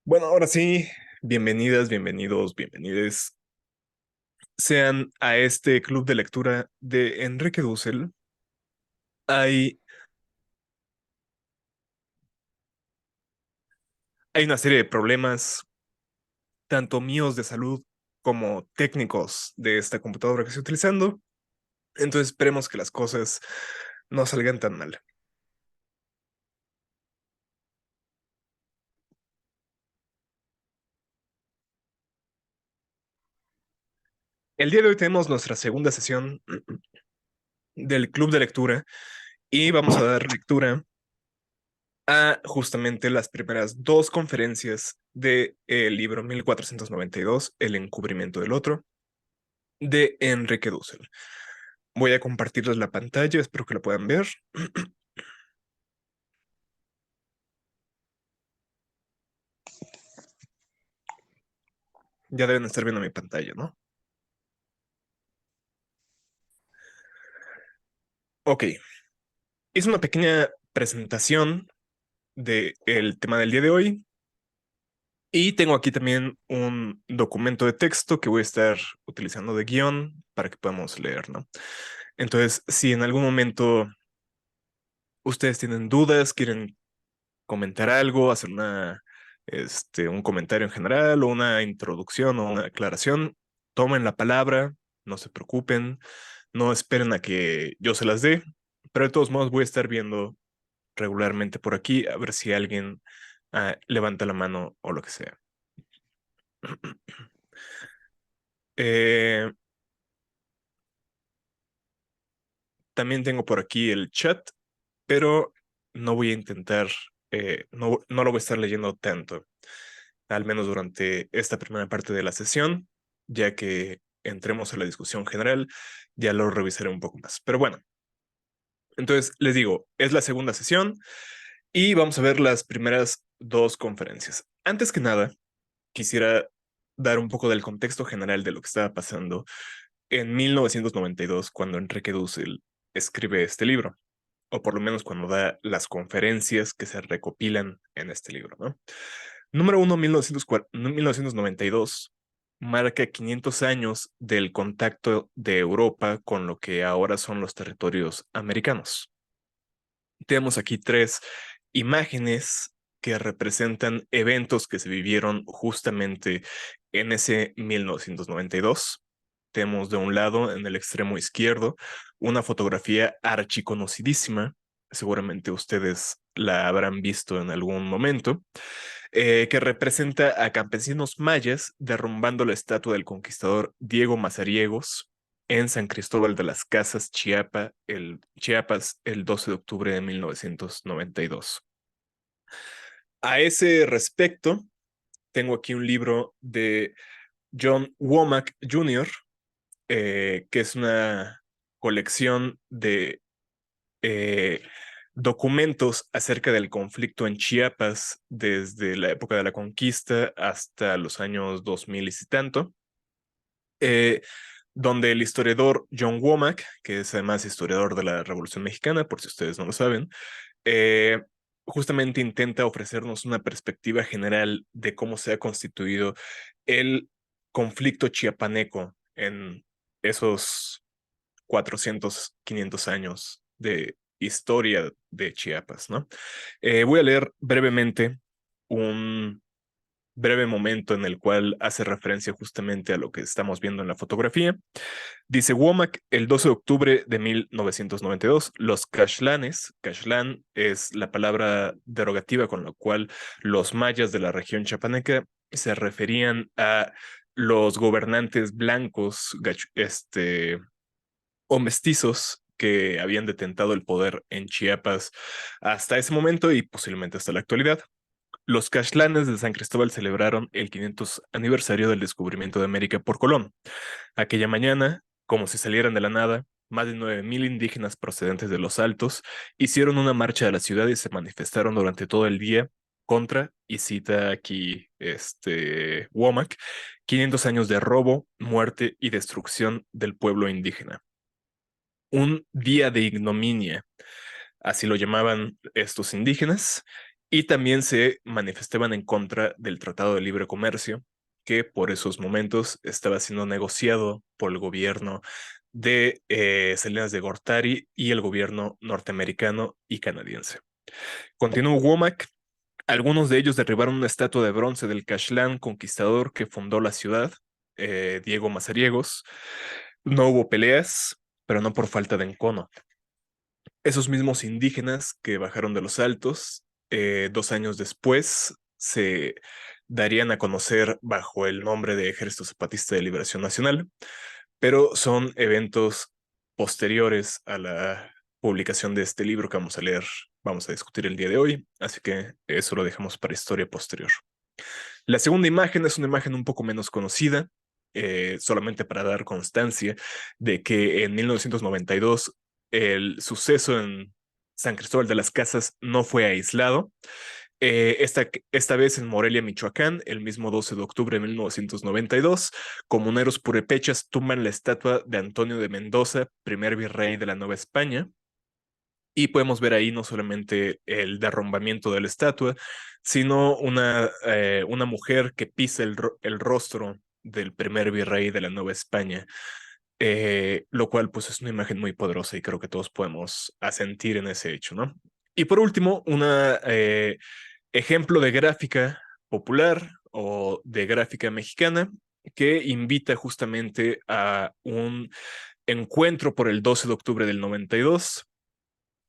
Bueno, ahora sí, bienvenidas, bienvenidos, bienvenides sean a este club de lectura de Enrique Dussel. Hay, hay una serie de problemas, tanto míos de salud como técnicos de esta computadora que estoy utilizando. Entonces esperemos que las cosas no salgan tan mal. El día de hoy tenemos nuestra segunda sesión del club de lectura y vamos a dar lectura a justamente las primeras dos conferencias del libro 1492, El encubrimiento del otro, de Enrique Dussel. Voy a compartirles la pantalla, espero que la puedan ver. Ya deben estar viendo mi pantalla, ¿no? Ok, hice una pequeña presentación del tema del día de hoy y tengo aquí también un documento de texto que voy a estar utilizando de guión para que podamos leer, ¿no? Entonces, si en algún momento ustedes tienen dudas, quieren comentar algo, hacer un comentario en general o una introducción o una aclaración, tomen la palabra, no se preocupen, no esperen a que yo se las dé, pero de todos modos voy a estar viendo regularmente por aquí a ver si alguien levanta la mano o lo que sea. Eh, También tengo por aquí el chat, pero no voy a intentar, no lo voy a estar leyendo tanto, al menos durante esta primera parte de la sesión, ya que entremos a la discusión general, ya lo revisaré un poco más. Pero bueno, entonces les digo, es la segunda sesión y vamos a ver las primeras dos conferencias. Antes que nada, quisiera dar un poco del contexto general de lo que estaba pasando en 1992, cuando Enrique Dussel escribe este libro, o por lo menos cuando da las conferencias que se recopilan en este libro, ¿no? Número uno, 1992 marca 500 años del contacto de Europa con lo que ahora son los territorios americanos. Tenemos aquí tres imágenes que representan eventos que se vivieron justamente en ese 1992. Tenemos de un lado, en el extremo izquierdo, una fotografía archiconocidísima. Seguramente ustedes la habrán visto en algún momento, que representa a campesinos mayas derrumbando la estatua del conquistador Diego Mazariegos en San Cristóbal de las Casas, Chiapas, el 12 de octubre de 1992. A ese respecto, tengo aquí un libro de John Womack Jr., que es una colección de eh, documentos acerca del conflicto en Chiapas desde la época de la conquista hasta los años 2000 y si tanto, eh, donde el historiador John Womack, que es además historiador de la Revolución Mexicana, por si ustedes no lo saben, eh, justamente intenta ofrecernos una perspectiva general de cómo se ha constituido el conflicto chiapaneco en esos 400, 500 años de historia de Chiapas, ¿no? Voy a leer brevemente un breve momento en el cual hace referencia justamente a lo que estamos viendo en la fotografía. Dice Womack, el 12 de octubre de 1992, los Cashlán es la palabra derogativa con la cual los mayas de la región chapaneca se referían a los gobernantes blancos, o mestizos que habían detentado el poder en Chiapas hasta ese momento y posiblemente hasta la actualidad. Los Cashlanes de San Cristóbal celebraron el 500 aniversario del descubrimiento de América por Colón. Aquella mañana, como si salieran de la nada, más de 9,000 indígenas procedentes de los Altos hicieron una marcha a la ciudad y se manifestaron durante todo el día contra, y cita aquí Womack, 500 años de robo, muerte y destrucción del pueblo indígena. Un día de ignominia, así lo llamaban estos indígenas, y también se manifestaban en contra del Tratado de Libre Comercio, que por esos momentos estaba siendo negociado por el gobierno de Salinas de Gortari y el gobierno norteamericano y canadiense. Continuó Womack. Algunos de ellos derribaron una estatua de bronce del Caxlán conquistador que fundó la ciudad, Diego Mazariegos. No hubo peleas, pero no por falta de encono. Esos mismos indígenas que bajaron de los altos, 2 años después, se darían a conocer bajo el nombre de Ejército Zapatista de Liberación Nacional, pero son eventos posteriores a la publicación de este libro que vamos a leer, vamos a discutir el día de hoy, así que eso lo dejamos para historia posterior. La segunda imagen es una imagen un poco menos conocida, solamente para dar constancia de que en 1992 el suceso en San Cristóbal de las Casas no fue aislado. Esta vez en Morelia, Michoacán, el mismo 12 de octubre de 1992, comuneros purépechas tumban la estatua de Antonio de Mendoza, primer virrey de la Nueva España, y podemos ver ahí no solamente el derrumbamiento de la estatua, sino una mujer que pisa el rostro del primer virrey de la Nueva España, lo cual pues es una imagen muy poderosa y creo que todos podemos asentir en ese hecho, ¿no? Y por último, ejemplo de gráfica popular o de gráfica mexicana que invita justamente a un encuentro por el 12 de octubre del 92.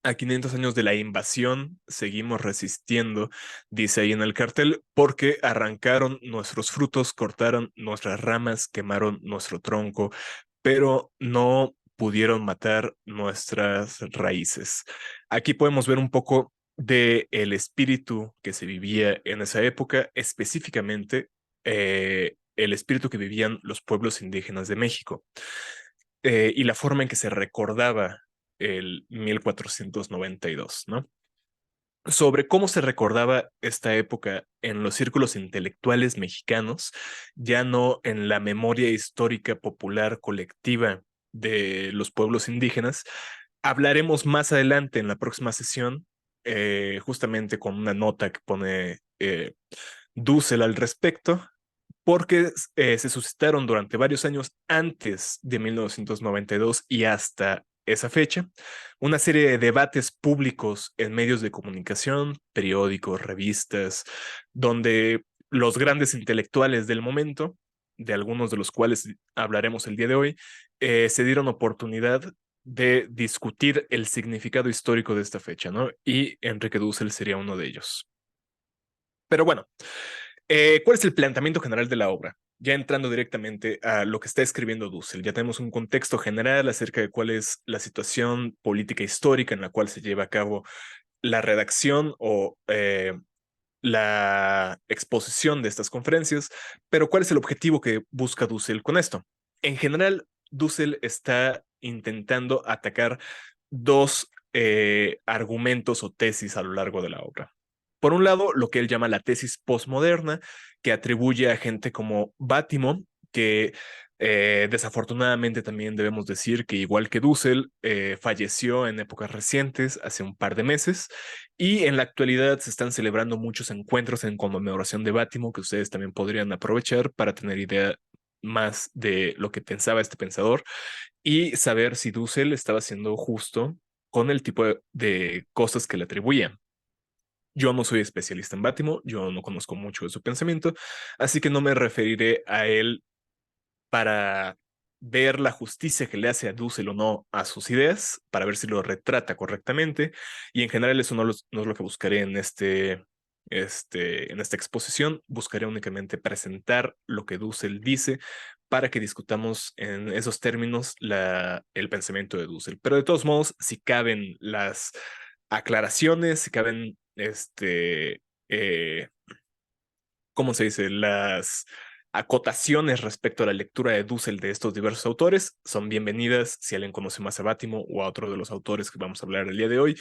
A 500 años de la invasión, seguimos resistiendo, dice ahí en el cartel, porque arrancaron nuestros frutos, cortaron nuestras ramas, quemaron nuestro tronco, pero no pudieron matar nuestras raíces. Aquí podemos ver un poco de el espíritu que se vivía en esa época, específicamente el espíritu que vivían los pueblos indígenas de México, y la forma en que se recordaba el 1492, ¿no? Sobre cómo se recordaba esta época en los círculos intelectuales mexicanos, ya no en la memoria histórica popular colectiva de los pueblos indígenas. Hablaremos más adelante en la próxima sesión, justamente con una nota que pone Dussel al respecto, porque se suscitaron durante varios años antes de 1992 y hasta esa fecha una serie de debates públicos en medios de comunicación, periódicos, revistas, donde los grandes intelectuales del momento, de algunos de los cuales hablaremos el día de hoy, se dieron oportunidad de discutir el significado histórico de esta fecha, ¿no? Y Enrique Dussel sería uno de ellos. Pero bueno, ¿cuál es el planteamiento general de la obra? Ya entrando directamente a lo que está escribiendo Dussel, ya tenemos un contexto general acerca de cuál es la situación política histórica en la cual se lleva a cabo la redacción o la exposición de estas conferencias, pero ¿cuál es el objetivo que busca Dussel con esto? En general, Dussel está intentando atacar dos argumentos o tesis a lo largo de la obra. Por un lado, lo que él llama la tesis postmoderna, que atribuye a gente como Bátimo, que desafortunadamente también debemos decir que igual que Dussel, falleció en épocas recientes, hace un par de meses, y en la actualidad se están celebrando muchos encuentros en conmemoración de Bátimo que ustedes también podrían aprovechar para tener idea más de lo que pensaba este pensador y saber si Dussel estaba siendo justo con el tipo de cosas que le atribuían. Yo no soy especialista en Bátimo, yo no conozco mucho de su pensamiento, así que no me referiré a él para ver la justicia que le hace a Dussel o no a sus ideas, para ver si lo retrata correctamente. Y en general eso no es lo que buscaré en esta exposición. Buscaré únicamente presentar lo que Dussel dice para que discutamos en esos términos el pensamiento de Dussel. Pero de todos modos, si caben las aclaraciones, si caben, ¿cómo se dice? Las acotaciones respecto a la lectura de Dussel de estos diversos autores son bienvenidas. Si alguien conoce más a Bátimo o a otro de los autores que vamos a hablar el día de hoy,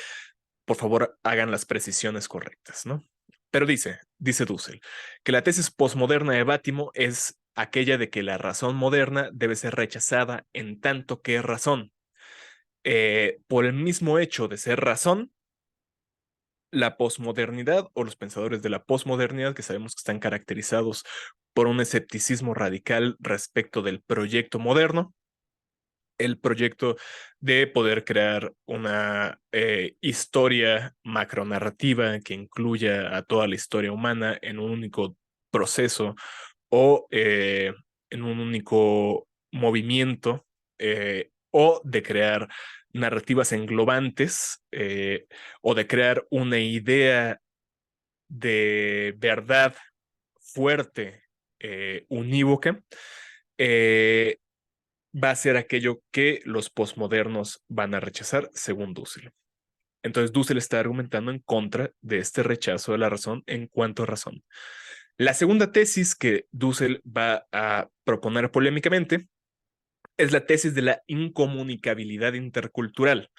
por favor hagan las precisiones correctas, ¿no? Pero dice Dussel, que la tesis postmoderna de Bátimo es aquella de que la razón moderna debe ser rechazada en tanto que es razón. Por el mismo hecho de ser razón, La posmodernidad o los pensadores de la posmodernidad, que sabemos que están caracterizados por un escepticismo radical respecto del proyecto moderno, el proyecto de poder crear una historia macronarrativa que incluya a toda la historia humana en un único proceso o en un único movimiento, o de crear narrativas englobantes, o de crear una idea de verdad fuerte, unívoca, eh, va a ser aquello que los posmodernos van a rechazar, según Dussel. Entonces, Dussel está argumentando en contra de este rechazo de la razón en cuanto a razón. La segunda tesis que Dussel va a proponer polémicamente es la tesis de la incomunicabilidad intercultural,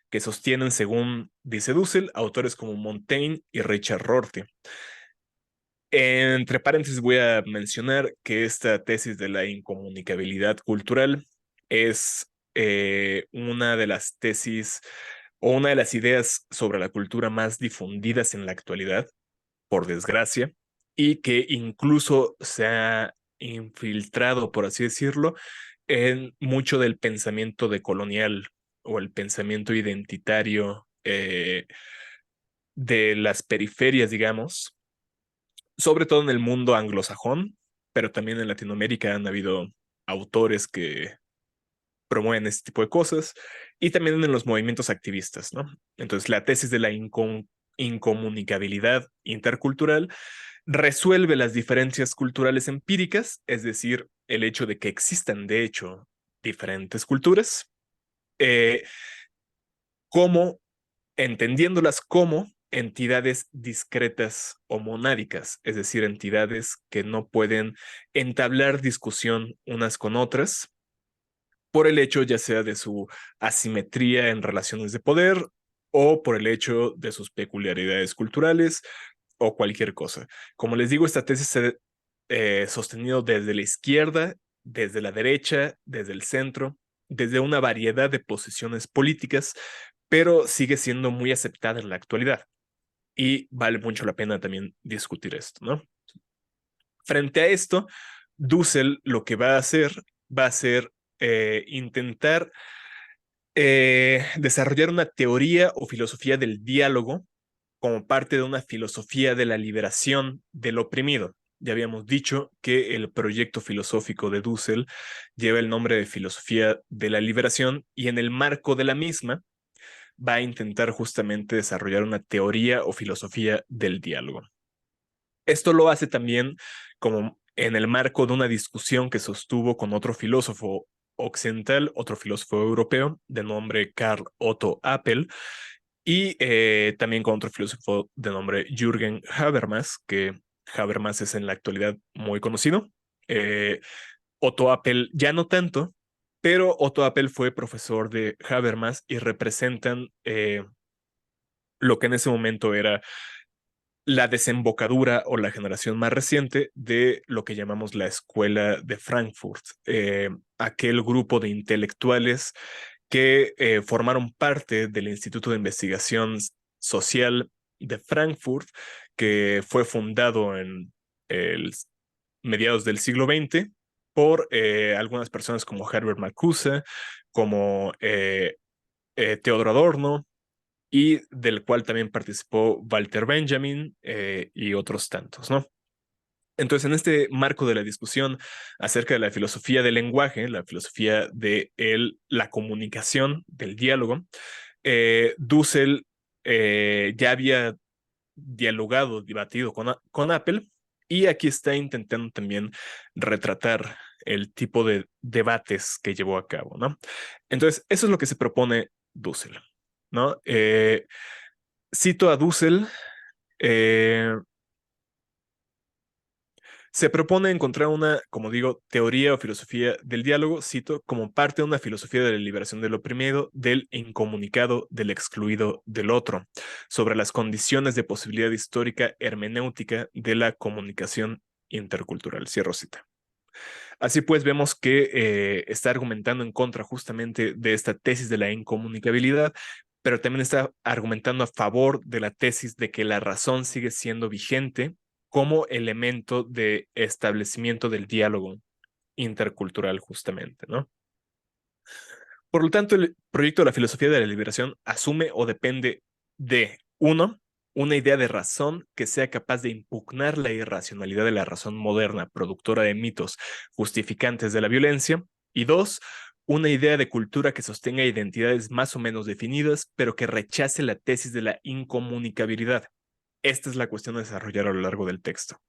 que sostienen, según dice Dussel, autores como Montaigne y Richard Rorty. Entre paréntesis voy a mencionar que esta tesis de la incomunicabilidad cultural es una de las tesis o una de las ideas sobre la cultura más difundidas en la actualidad, por desgracia, y que incluso se ha infiltrado, por así decirlo, en mucho del pensamiento decolonial o el pensamiento identitario de las periferias, digamos, sobre todo en el mundo anglosajón, pero también en Latinoamérica han habido autores que promueven este tipo de cosas y también en los movimientos activistas, ¿no? Entonces, la tesis de la incomunicabilidad intercultural resuelve las diferencias culturales empíricas, es decir, el hecho de que existan, de hecho, diferentes culturas, eh, como entendiéndolas como entidades discretas o monádicas, es decir, entidades que no pueden entablar discusión unas con otras por el hecho ya sea de su asimetría en relaciones de poder o por el hecho de sus peculiaridades culturales o cualquier cosa. Como les digo, esta tesis se ha sostenido desde la izquierda, desde la derecha, desde el centro, desde una variedad de posiciones políticas, pero sigue siendo muy aceptada en la actualidad y vale mucho la pena también discutir esto, ¿no? Frente a esto, Dussel lo que va a ser intentar desarrollar una teoría o filosofía del diálogo como parte de una filosofía de la liberación del oprimido. Ya habíamos dicho que el proyecto filosófico de Dussel lleva el nombre de filosofía de la liberación y en el marco de la misma va a intentar justamente desarrollar una teoría o filosofía del diálogo. Esto lo hace también como en el marco de una discusión que sostuvo con otro filósofo occidental, otro filósofo europeo de nombre Karl Otto Appel, y también con otro filósofo de nombre Jürgen Habermas, que Habermas es en la actualidad muy conocido. Eh, Otto Appel ya no tanto, pero Otto Appel fue profesor de Habermas y representan lo que en ese momento era la desembocadura o la generación más reciente de lo que llamamos la Escuela de Frankfurt, aquel grupo de intelectuales que formaron parte del Instituto de Investigación Social de Frankfurt, que fue fundado en el mediados del siglo XX por algunas personas como Herbert Marcuse, como Theodor Adorno, y del cual también participó Walter Benjamin y otros tantos, ¿no? Entonces, en este marco de la discusión acerca de la filosofía del lenguaje, la filosofía de la comunicación, del diálogo, Dussel ya había dialogado, debatido con Apple, y aquí está intentando también retratar el tipo de debates que llevó a cabo, ¿no? Entonces, eso es lo que se propone Dussel, ¿no? Cito a Dussel, eh, se propone encontrar una, como digo, teoría o filosofía del diálogo, cito, como parte de una filosofía de la liberación del oprimido, del incomunicado, del excluido, del otro, sobre las condiciones de posibilidad histórica hermenéutica de la comunicación intercultural. Cierro cita. Así pues, vemos que está argumentando en contra justamente de esta tesis de la incomunicabilidad, pero también está argumentando a favor de la tesis de que la razón sigue siendo vigente como elemento de establecimiento del diálogo intercultural, justamente, ¿no? Por lo tanto, el proyecto de la filosofía de la liberación asume o depende de, uno, una idea de razón que sea capaz de impugnar la irracionalidad de la razón moderna, productora de mitos justificantes de la violencia, y dos, una idea de cultura que sostenga identidades más o menos definidas, pero que rechace la tesis de la incomunicabilidad. Esta es la cuestión a desarrollar a lo largo del texto.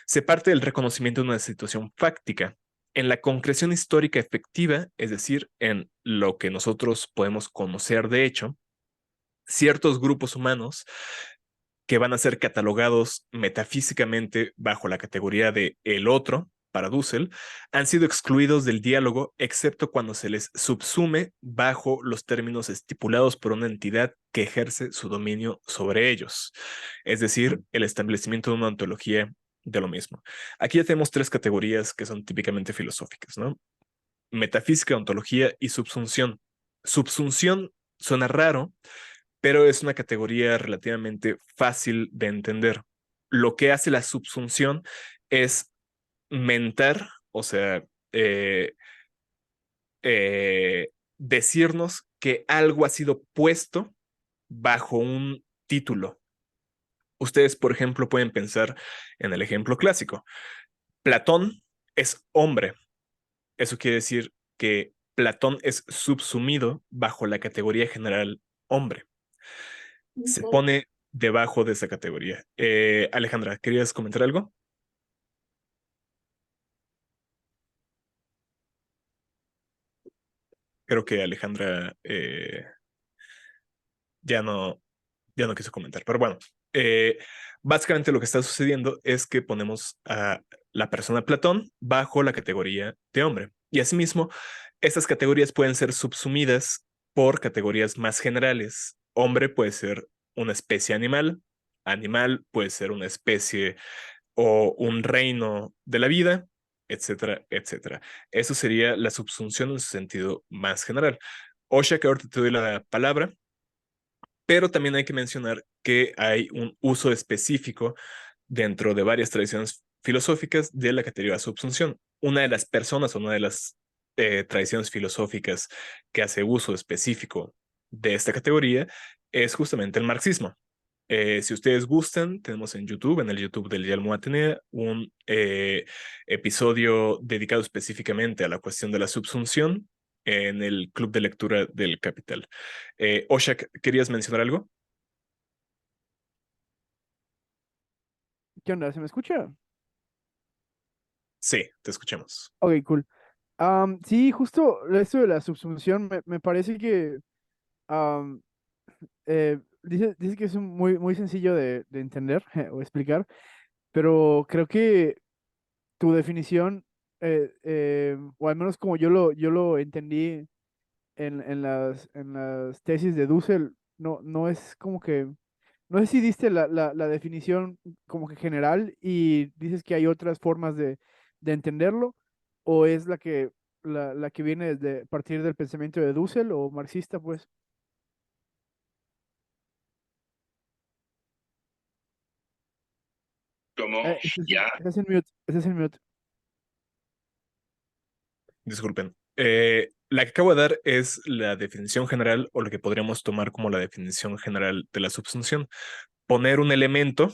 Se parte del reconocimiento de una situación fáctica en la concreción histórica efectiva, es decir, en lo que nosotros podemos conocer de hecho, ciertos grupos humanos que van a ser catalogados metafísicamente bajo la categoría de el otro, para Dussel, han sido excluidos del diálogo excepto cuando se les subsume bajo los términos estipulados por una entidad que ejerce su dominio sobre ellos, es decir, el establecimiento de una ontología de lo mismo. Aquí ya tenemos tres categorías que son típicamente filosóficas, ¿no? Metafísica, ontología y subsunción. Subsunción suena raro, pero es una categoría relativamente fácil de entender. Lo que hace la subsunción es mentar, o sea, eh, eh, decirnos que algo ha sido puesto bajo un título. Ustedes, por ejemplo, pueden pensar en el ejemplo clásico. Platón es hombre. Eso quiere decir que Platón es subsumido bajo la categoría general hombre. Se pone debajo de esa categoría. Alejandra, ¿querías comentar algo? Creo que Alejandra ya no, ya no quiso comentar, pero bueno, eh, básicamente lo que está sucediendo es que ponemos a la persona Platón bajo la categoría de hombre. Y asimismo, estas categorías pueden ser subsumidas por categorías más generales. Hombre puede ser una especie animal, animal puede ser una especie o un reino de la vida, etcétera, etcétera. Eso sería la subsunción en su sentido más general. Osha, que ahorita te doy la palabra, pero también hay que mencionar que hay un uso específico dentro de varias tradiciones filosóficas de la categoría de subsunción. Una de las personas o una de las tradiciones filosóficas que hace uso específico de esta categoría es justamente el marxismo. Si ustedes gustan, tenemos en YouTube, en el YouTube del Yalmo Atenea, un episodio dedicado específicamente a la cuestión de la subsunción en el Club de Lectura del Capital. Oshak, ¿querías mencionar algo? ¿Qué onda? ¿Se me escucha? Sí, te escuchamos. Ok, cool. Sí, justo esto de la subsunción me parece que am, dice que es muy, muy sencillo de entender o explicar, pero creo que tu definición, o al menos como yo lo entendí en las tesis de Dussel, no es como que, no sé si diste la definición como que general y dices que hay otras formas de entenderlo, o es la que viene desde partir del pensamiento de Dussel o marxista, pues. Como ya. Ese es el mute, ese es el mute. Disculpen. La que acabo de dar es la definición general o lo que podríamos tomar como la definición general de la subsunción. Poner un elemento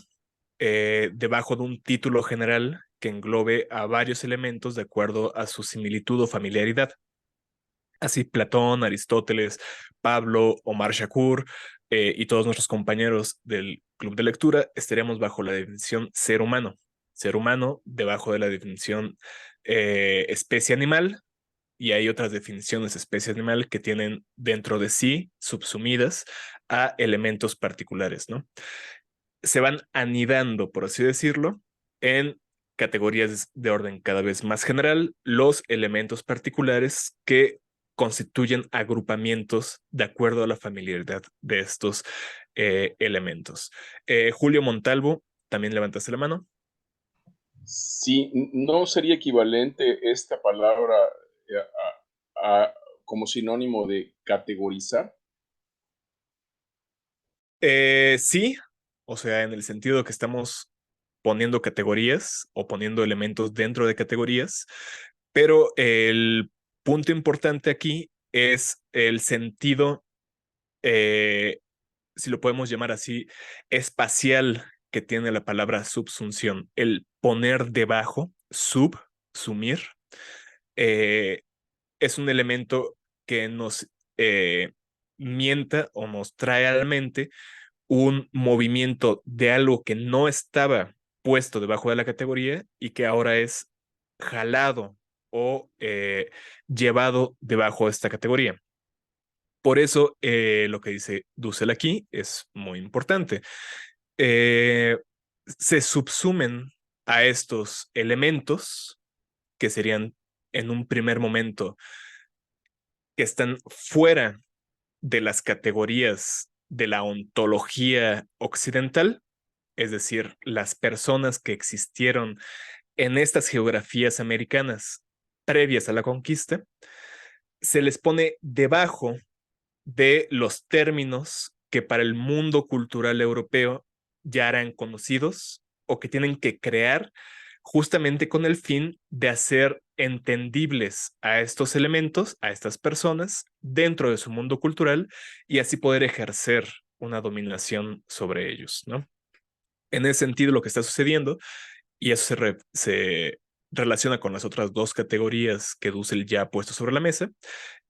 debajo de un título general que englobe a varios elementos de acuerdo a su similitud o familiaridad. Así Platón, Aristóteles, Pablo, Omar Shakur y todos nuestros compañeros del club de lectura estaríamos bajo la definición ser humano. Ser humano debajo de la definición especie animal, y hay otras definiciones de especie animal que tienen dentro de sí subsumidas a elementos particulares, ¿no? Se van anidando, por así decirlo, en categorías de orden cada vez más general, los elementos particulares que constituyen agrupamientos de acuerdo a la familiaridad de estos elementos. Julio Montalvo, también levantaste la mano. Sí, no sería equivalente esta palabra como sinónimo de categorizar. Sí, o sea, en el sentido que estamos poniendo categorías o poniendo elementos dentro de categorías, pero el punto importante aquí es el sentido, eh, si lo podemos llamar así, espacial que tiene la palabra subsunción, el poner debajo, sumir, eh, es un elemento que nos mienta o nos trae a la mente un movimiento de algo que no estaba puesto debajo de la categoría y que ahora es jalado o llevado debajo de esta categoría. Por eso lo que dice Dussel aquí es muy importante. Eh, Se subsumen a estos elementos que serían en un primer momento que están fuera de las categorías de la ontología occidental, es decir, las personas que existieron en estas geografías americanas previas a la conquista, se les pone debajo de los términos que para el mundo cultural europeo ya eran conocidos o que tienen que crear justamente con el fin de hacer entendibles a estos elementos, a estas personas, dentro de su mundo cultural y así poder ejercer una dominación sobre ellos, ¿no? En ese sentido, lo que está sucediendo, y eso se relaciona con las otras dos categorías que Dussel ya ha puesto sobre la mesa,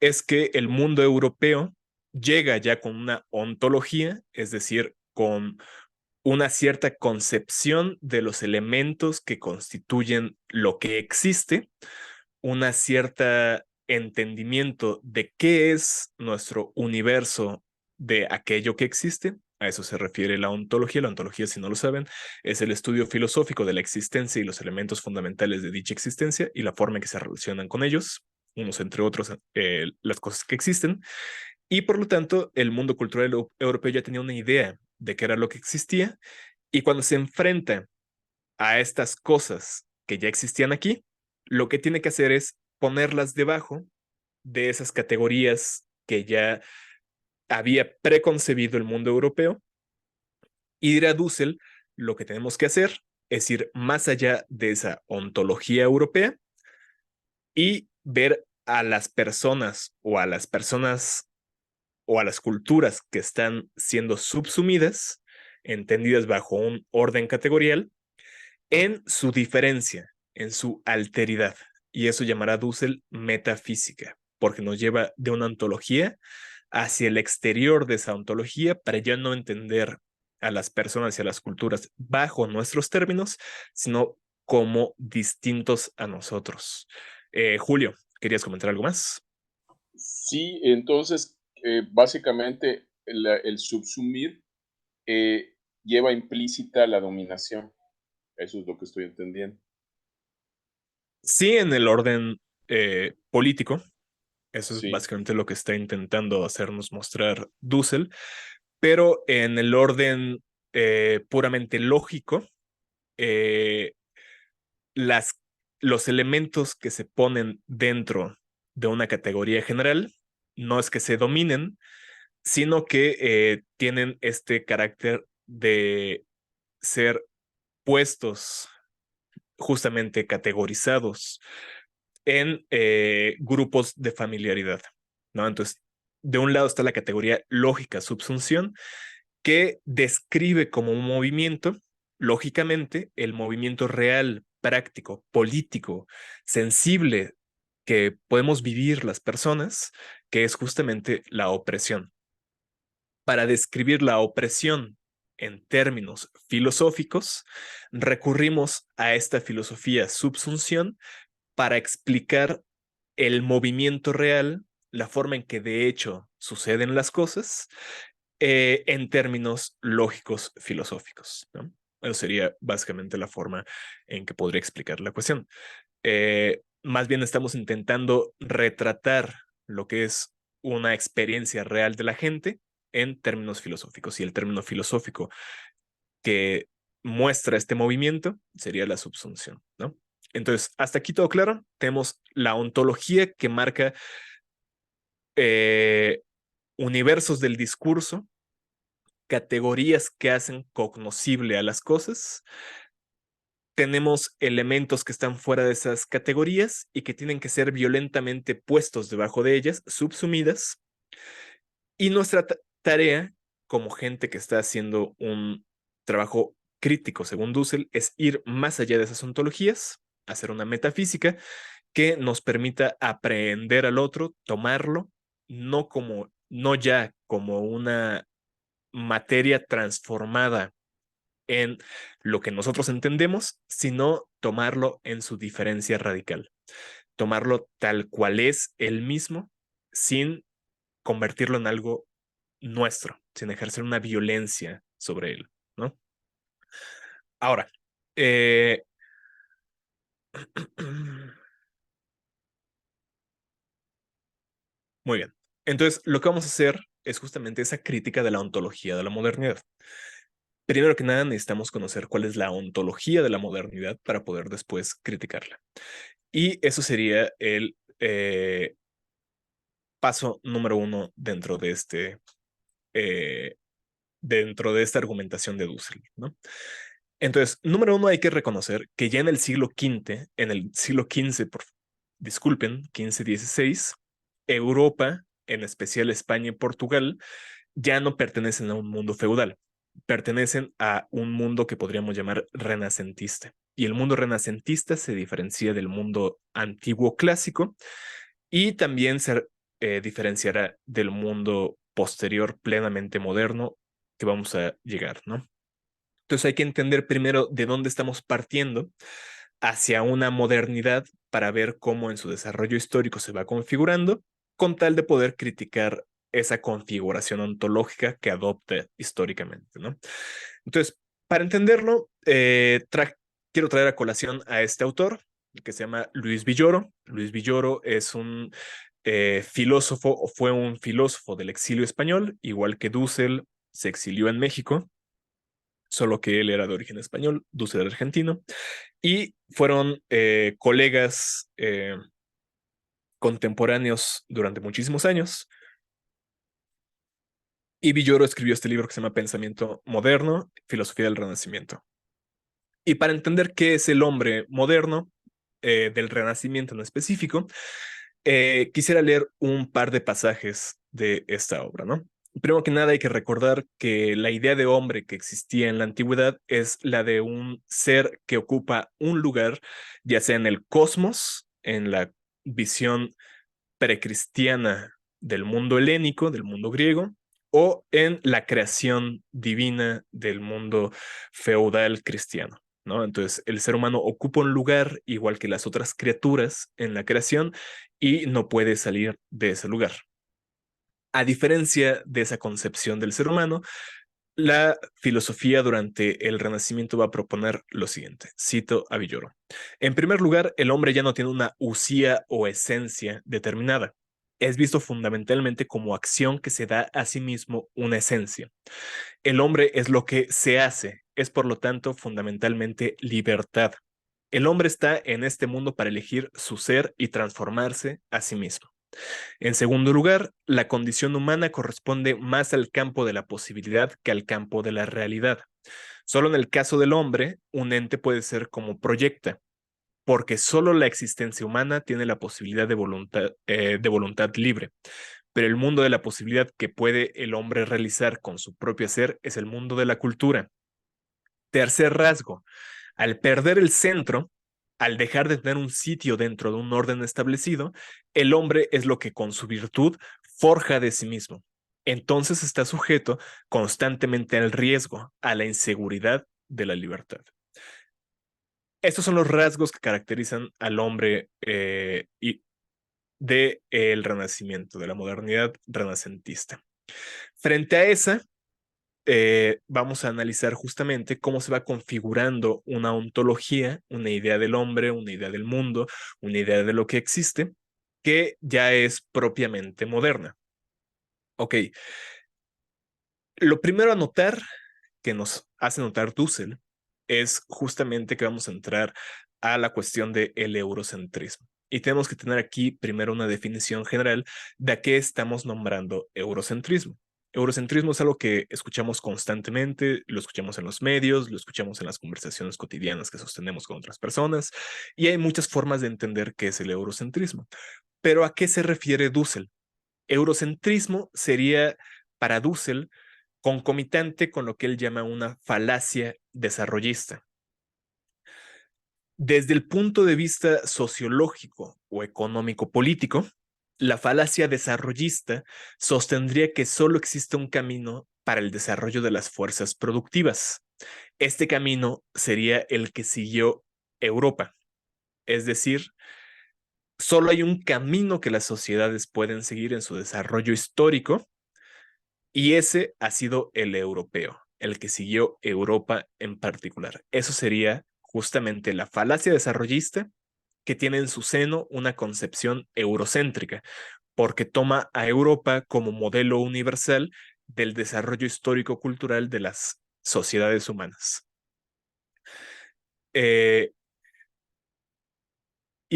es que el mundo europeo llega ya con una ontología, es decir, con una cierta concepción de los elementos que constituyen lo que existe, una cierta entendimiento de qué es nuestro universo de aquello que existe. A eso se refiere la ontología. La ontología, si no lo saben, es el estudio filosófico de la existencia y los elementos fundamentales de dicha existencia y la forma en que se relacionan con ellos, unos entre otros, las cosas que existen. Y por lo tanto, el mundo cultural europeo ya tenía una idea de qué era lo que existía. Y cuando se enfrenta a estas cosas que ya existían aquí, lo que tiene que hacer es ponerlas debajo de esas categorías que ya había preconcebido el mundo europeo. Y dirá Dussel, lo que tenemos que hacer es ir más allá de esa ontología europea y ver a las personas o a las culturas que están siendo subsumidas, entendidas bajo un orden categorial, en su diferencia, en su alteridad. Y eso llamará Dussel metafísica, porque nos lleva de una ontología hacia el exterior de esa ontología para ya no entender a las personas y a las culturas bajo nuestros términos, sino como distintos a nosotros. Julio, ¿querías comentar algo más? Sí, entonces, básicamente el subsumir lleva implícita la dominación. Eso es lo que estoy entendiendo. Sí, en el orden político, eso es Sí, básicamente lo que está intentando hacernos mostrar Dussel, pero en el orden puramente lógico, eh, las, los elementos que se ponen dentro de una categoría general no es que se dominen, sino que tienen este carácter de ser puestos, justamente categorizados en grupos de familiaridad, ¿no? Entonces, de un lado está la categoría lógica subsunción, que describe como un movimiento, lógicamente, el movimiento real, práctico, político, sensible que podemos vivir las personas, que es justamente la opresión. Para describir la opresión en términos filosóficos, recurrimos a esta filosofía subsunción para explicar el movimiento real, la forma en que de hecho suceden las cosas, en términos lógicos filosóficos, ¿no? Eso sería básicamente la forma en que podría explicar la cuestión. Más bien estamos intentando retratar lo que es una experiencia real de la gente en términos filosóficos. Y el término filosófico que muestra este movimiento sería la subsunción, ¿no? Entonces, hasta aquí todo claro. Tenemos la ontología que marca eh, universos del discurso categorías que hacen cognoscible a las cosas. Tenemos elementos que están fuera de esas categorías y que tienen que ser violentamente puestos debajo de ellas, subsumidas. Y nuestra tarea, como gente que está haciendo un trabajo crítico, según Dussel, es ir más allá de esas ontologías, hacer una metafísica que nos permita aprehender al otro, tomarlo, no ya como una materia transformada en lo que nosotros entendemos, sino tomarlo en su diferencia radical, tomarlo tal cual es él mismo, sin convertirlo en algo nuestro, sin ejercer una violencia sobre él, ¿no? Ahora, muy bien. Entonces, lo que vamos a hacer es justamente esa crítica de la ontología de la modernidad. Primero que nada, necesitamos conocer cuál es la ontología de la modernidad para poder después criticarla. Y eso sería el paso número uno dentro de esta argumentación de Dussel, ¿no? Entonces, número uno, hay que reconocer que ya en el siglo V, disculpen, 15-16, Europa, en especial España y Portugal, ya no pertenecen a un mundo feudal, pertenecen a un mundo que podríamos llamar renacentista. Y el mundo renacentista se diferencia del mundo antiguo clásico y también se diferenciará del mundo posterior plenamente moderno que vamos a llegar, ¿no? Entonces hay que entender primero de dónde estamos partiendo hacia una modernidad para ver cómo en su desarrollo histórico se va configurando, con tal de poder criticar esa configuración ontológica que adopta históricamente, ¿no? Entonces, para entenderlo, quiero traer a colación a este autor que se llama Luis Villoro. Luis Villoro es un filósofo, o fue un filósofo del exilio español, igual que Dussel se exilió en México, solo que él era de origen español, Dussel era argentino, y fueron colegas contemporáneos durante muchísimos años. Y Villoro escribió este libro que se llama Pensamiento Moderno, Filosofía del Renacimiento. Y para entender qué es el hombre moderno, del Renacimiento en específico, quisiera leer un par de pasajes de esta obra, ¿no? Primero que nada hay que recordar que la idea de hombre que existía en la antigüedad es la de un ser que ocupa un lugar, ya sea en el cosmos, en la visión precristiana del mundo helénico, del mundo griego, o en la creación divina del mundo feudal cristiano, ¿no? Entonces, el ser humano ocupa un lugar igual que las otras criaturas en la creación y no puede salir de ese lugar. A diferencia de esa concepción del ser humano, la filosofía durante el Renacimiento va a proponer lo siguiente, cito a Villoro. En primer lugar, el hombre ya no tiene una usía o esencia determinada. Es visto fundamentalmente como acción que se da a sí mismo una esencia. El hombre es lo que se hace, es por lo tanto fundamentalmente libertad. El hombre está en este mundo para elegir su ser y transformarse a sí mismo. En segundo lugar, la condición humana corresponde más al campo de la posibilidad que al campo de la realidad. Solo en el caso del hombre, un ente puede ser como proyecta, porque solo la existencia humana tiene la posibilidad de voluntad libre. Pero el mundo de la posibilidad que puede el hombre realizar con su propio ser es el mundo de la cultura. Tercer rasgo, al perder el centro, al dejar de tener un sitio dentro de un orden establecido, el hombre es lo que con su virtud forja de sí mismo. Entonces está sujeto constantemente al riesgo, a la inseguridad de la libertad. Estos son los rasgos que caracterizan al hombre y del Renacimiento, de la modernidad renacentista. Frente a esa, vamos a analizar justamente cómo se va configurando una ontología, una idea del hombre, una idea del mundo, una idea de lo que existe, que ya es propiamente moderna. Ok, lo primero a notar, que nos hace notar Dussel, es justamente que vamos a entrar a la cuestión del eurocentrismo. Y tenemos que tener aquí primero una definición general de a qué estamos nombrando eurocentrismo. Eurocentrismo es algo que escuchamos constantemente, lo escuchamos en los medios, lo escuchamos en las conversaciones cotidianas que sostenemos con otras personas, y hay muchas formas de entender qué es el eurocentrismo. Pero ¿a qué se refiere Dussel? Eurocentrismo sería para Dussel concomitante con lo que él llama una falacia desarrollista. Desde el punto de vista sociológico o económico-político, la falacia desarrollista sostendría que solo existe un camino para el desarrollo de las fuerzas productivas. Este camino sería el que siguió Europa, es decir, solo hay un camino que las sociedades pueden seguir en su desarrollo histórico y ese ha sido el europeo, el que siguió Europa en particular. Eso sería justamente la falacia desarrollista que tiene en su seno una concepción eurocéntrica, porque toma a Europa como modelo universal del desarrollo histórico-cultural de las sociedades humanas. Y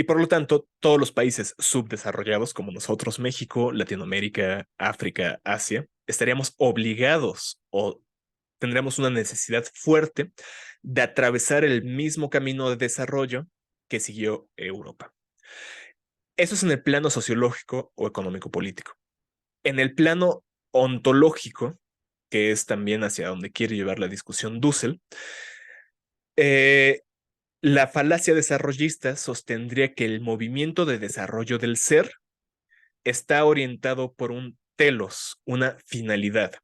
por lo tanto, todos los países subdesarrollados como nosotros, México, Latinoamérica, África, Asia, estaríamos obligados o tendríamos una necesidad fuerte de atravesar el mismo camino de desarrollo que siguió Europa. Eso es en el plano sociológico o económico-político. En el plano ontológico, que es también hacia donde quiere llevar la discusión Dussel, la falacia desarrollista sostendría que el movimiento de desarrollo del ser está orientado por un telos, una finalidad.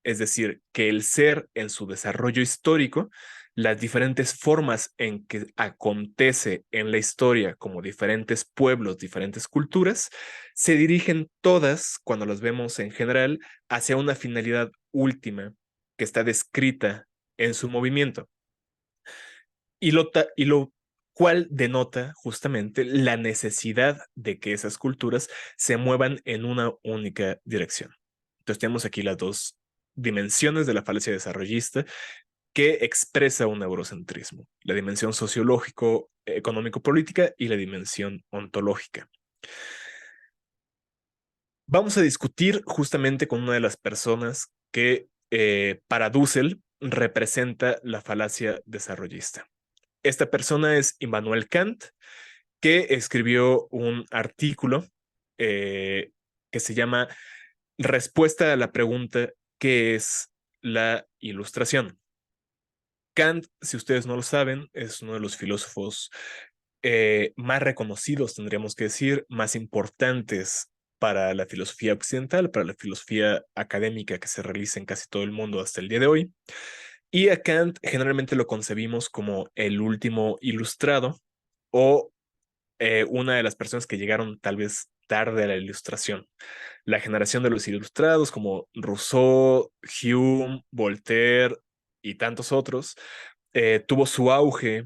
Es decir, que el ser en su desarrollo histórico, las diferentes formas en que acontece en la historia, como diferentes pueblos, diferentes culturas, se dirigen todas, cuando las vemos en general, hacia una finalidad última que está descrita en su movimiento. Y lo cual denota justamente la necesidad de que esas culturas se muevan en una única dirección. Entonces tenemos aquí las dos dimensiones de la falacia desarrollista que expresa un eurocentrismo, la dimensión sociológico, económico-política y la dimensión ontológica. Vamos a discutir justamente con una de las personas que para Dussel representa la falacia desarrollista. Esta persona es Immanuel Kant, que escribió un artículo que se llama Respuesta a la pregunta ¿qué es la ilustración? Kant, si ustedes no lo saben, es uno de los filósofos más reconocidos, tendríamos que decir, más importantes para la filosofía occidental, para la filosofía académica que se realiza en casi todo el mundo hasta el día de hoy. Y a Kant generalmente lo concebimos como el último ilustrado o una de las personas que llegaron tal vez tarde a la ilustración. La generación de los ilustrados como Rousseau, Hume, Voltaire y tantos otros tuvo su auge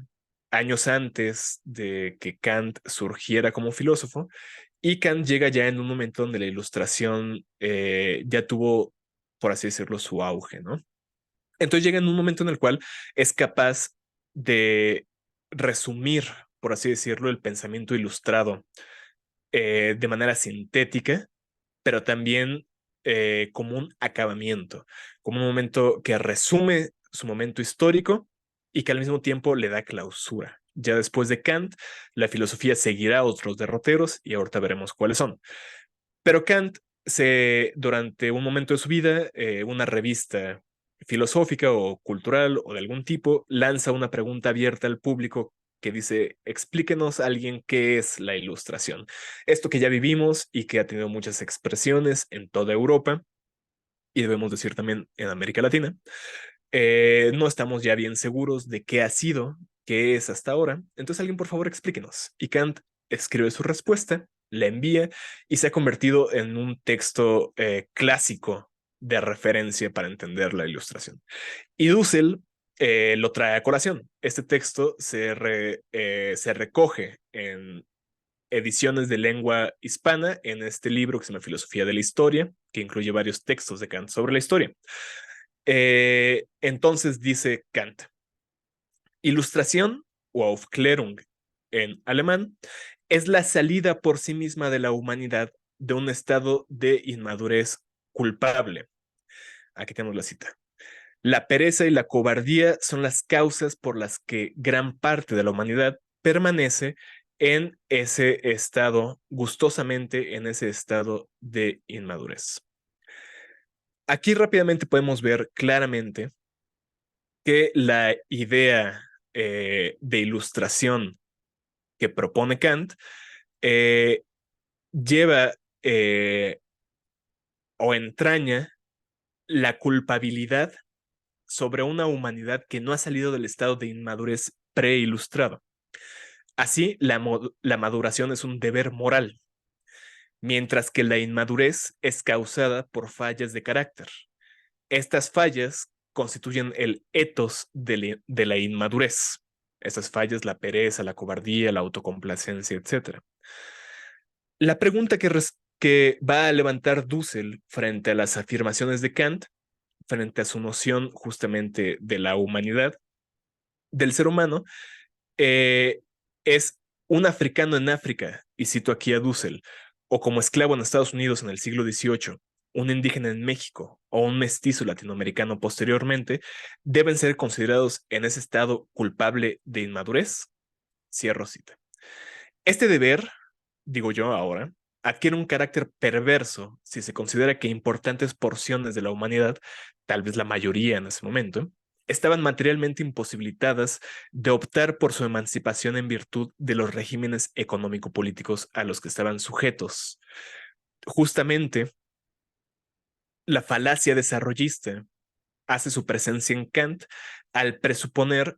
años antes de que Kant surgiera como filósofo, y Kant llega ya en un momento donde la ilustración ya tuvo, por así decirlo, su auge, ¿no? Entonces llega en un momento en el cual es capaz de resumir, por así decirlo, el pensamiento ilustrado de manera sintética, pero también como un acabamiento, como un momento que resume su momento histórico y que al mismo tiempo le da clausura. Ya después de Kant, la filosofía seguirá otros derroteros y ahorita veremos cuáles son. Pero Kant durante un momento de su vida, una revista filosófica o cultural o de algún tipo, lanza una pregunta abierta al público que dice, explíquenos a alguien qué es la ilustración. Esto que ya vivimos y que ha tenido muchas expresiones en toda Europa y debemos decir también en América Latina, no estamos ya bien seguros de qué ha sido, qué es hasta ahora. Entonces alguien por favor explíquenos. Y Kant escribe su respuesta, la envía y se ha convertido en un texto clásico de referencia para entender la ilustración. Y Dussel lo trae a colación. Este texto se recoge en ediciones de lengua hispana en este libro que se llama Filosofía de la Historia, que incluye varios textos de Kant sobre la historia. Entonces dice Kant, Ilustración o Aufklärung en alemán es la salida por sí misma de la humanidad de un estado de inmadurez culpable. Aquí tenemos la cita. La pereza y la cobardía son las causas por las que gran parte de la humanidad permanece en ese estado, gustosamente en ese estado de inmadurez. Aquí rápidamente podemos ver claramente que la idea de ilustración que propone Kant lleva o entraña la culpabilidad sobre una humanidad que no ha salido del estado de inmadurez preilustrado. Así, la maduración es un deber moral, mientras que la inmadurez es causada por fallas de carácter. Estas fallas constituyen el ethos de la inmadurez. Estas fallas, la pereza, la cobardía, la autocomplacencia, etc. La pregunta que va a levantar Dussel frente a las afirmaciones de Kant, frente a su noción justamente de la humanidad, del ser humano, es un africano en África, y cito aquí a Dussel, o como esclavo en Estados Unidos en el siglo XVIII, un indígena en México o un mestizo latinoamericano posteriormente, deben ser considerados en ese estado culpable de inmadurez. Cierro cita. Este deber, digo yo ahora, adquiere un carácter perverso si se considera que importantes porciones de la humanidad, tal vez la mayoría en ese momento, estaban materialmente imposibilitadas de optar por su emancipación en virtud de los regímenes económico-políticos a los que estaban sujetos. Justamente, la falacia desarrollista hace su presencia en Kant al presuponer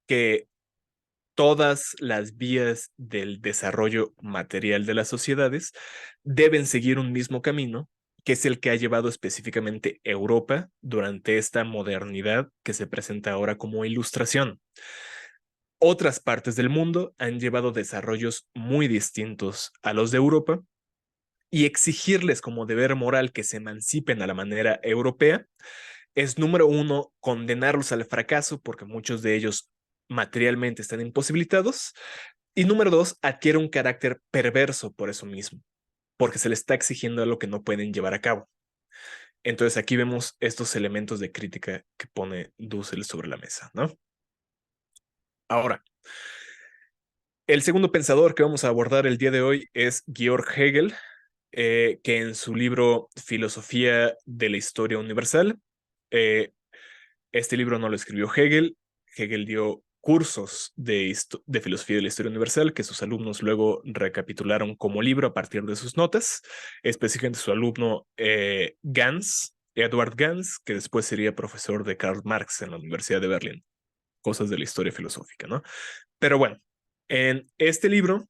que todas las vías del desarrollo material de las sociedades deben seguir un mismo camino, que es el que ha llevado específicamente Europa durante esta modernidad que se presenta ahora como ilustración. Otras partes del mundo han llevado desarrollos muy distintos a los de Europa, y exigirles como deber moral que se emancipen a la manera europea es, número uno, condenarlos al fracaso porque muchos de ellos materialmente están imposibilitados, y número dos, adquiere un carácter perverso por eso mismo, porque se les está exigiendo algo que no pueden llevar a cabo. Entonces aquí vemos estos elementos de crítica que pone Dussel sobre la mesa, ¿no? Ahora, el segundo pensador que vamos a abordar el día de hoy es Georg Hegel, que en su libro Filosofía de la Historia Universal, este libro no lo escribió Hegel. Hegel dio cursos de filosofía de la historia universal que sus alumnos luego recapitularon como libro a partir de sus notas, específicamente su alumno Edward Gans, que después sería profesor de Karl Marx en la Universidad de Berlín. Cosas de la historia filosófica, ¿no? Pero bueno, en este libro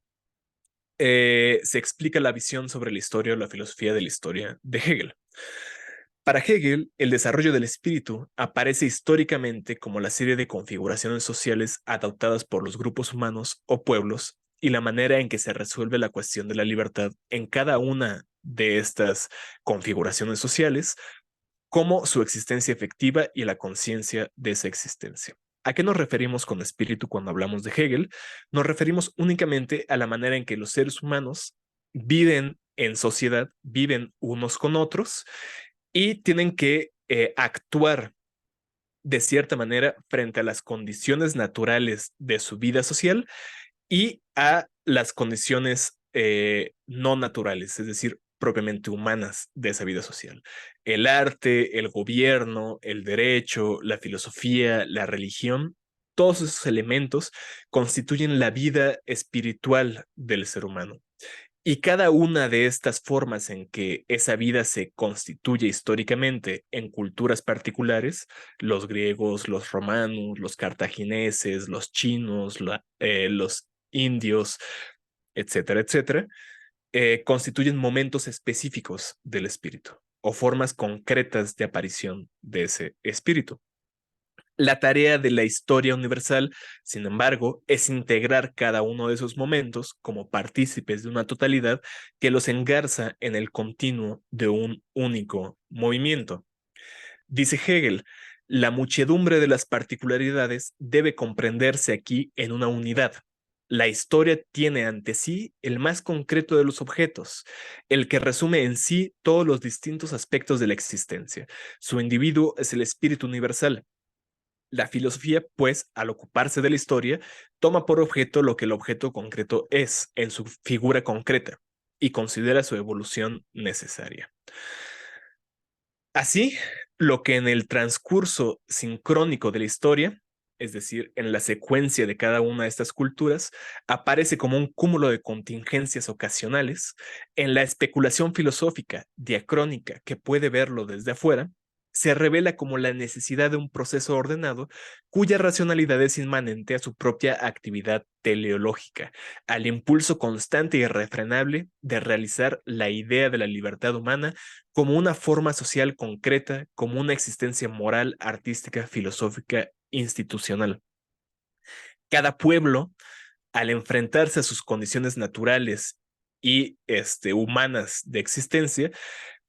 se explica la visión sobre la historia o la filosofía de la historia de Hegel. Para Hegel, el desarrollo del espíritu aparece históricamente como la serie de configuraciones sociales adoptadas por los grupos humanos o pueblos y la manera en que se resuelve la cuestión de la libertad en cada una de estas configuraciones sociales, como su existencia efectiva y la conciencia de esa existencia. ¿A qué nos referimos con espíritu cuando hablamos de Hegel? Nos referimos únicamente a la manera en que los seres humanos viven en sociedad, viven unos con otros y tienen que actuar de cierta manera frente a las condiciones naturales de su vida social y a las condiciones no naturales, es decir, propiamente humanas de esa vida social. El arte, el gobierno, el derecho, la filosofía, la religión, todos esos elementos constituyen la vida espiritual del ser humano. Y cada una de estas formas en que esa vida se constituye históricamente en culturas particulares, los griegos, los romanos, los cartagineses, los chinos, los indios, etcétera, etcétera, constituyen momentos específicos del espíritu o formas concretas de aparición de ese espíritu. La tarea de la historia universal, sin embargo, es integrar cada uno de esos momentos como partícipes de una totalidad que los engarza en el continuo de un único movimiento. Dice Hegel, la muchedumbre de las particularidades debe comprenderse aquí en una unidad. La historia tiene ante sí el más concreto de los objetos, el que resume en sí todos los distintos aspectos de la existencia. Su individuo es el espíritu universal. La filosofía, pues, al ocuparse de la historia, toma por objeto lo que el objeto concreto es en su figura concreta y considera su evolución necesaria. Así, lo que en el transcurso sincrónico de la historia, es decir, en la secuencia de cada una de estas culturas, aparece como un cúmulo de contingencias ocasionales, en la especulación filosófica diacrónica que puede verlo desde afuera, se revela como la necesidad de un proceso ordenado cuya racionalidad es inmanente a su propia actividad teleológica, al impulso constante y irrefrenable de realizar la idea de la libertad humana como una forma social concreta, como una existencia moral, artística, filosófica, institucional. Cada pueblo, al enfrentarse a sus condiciones naturales y humanas de existencia,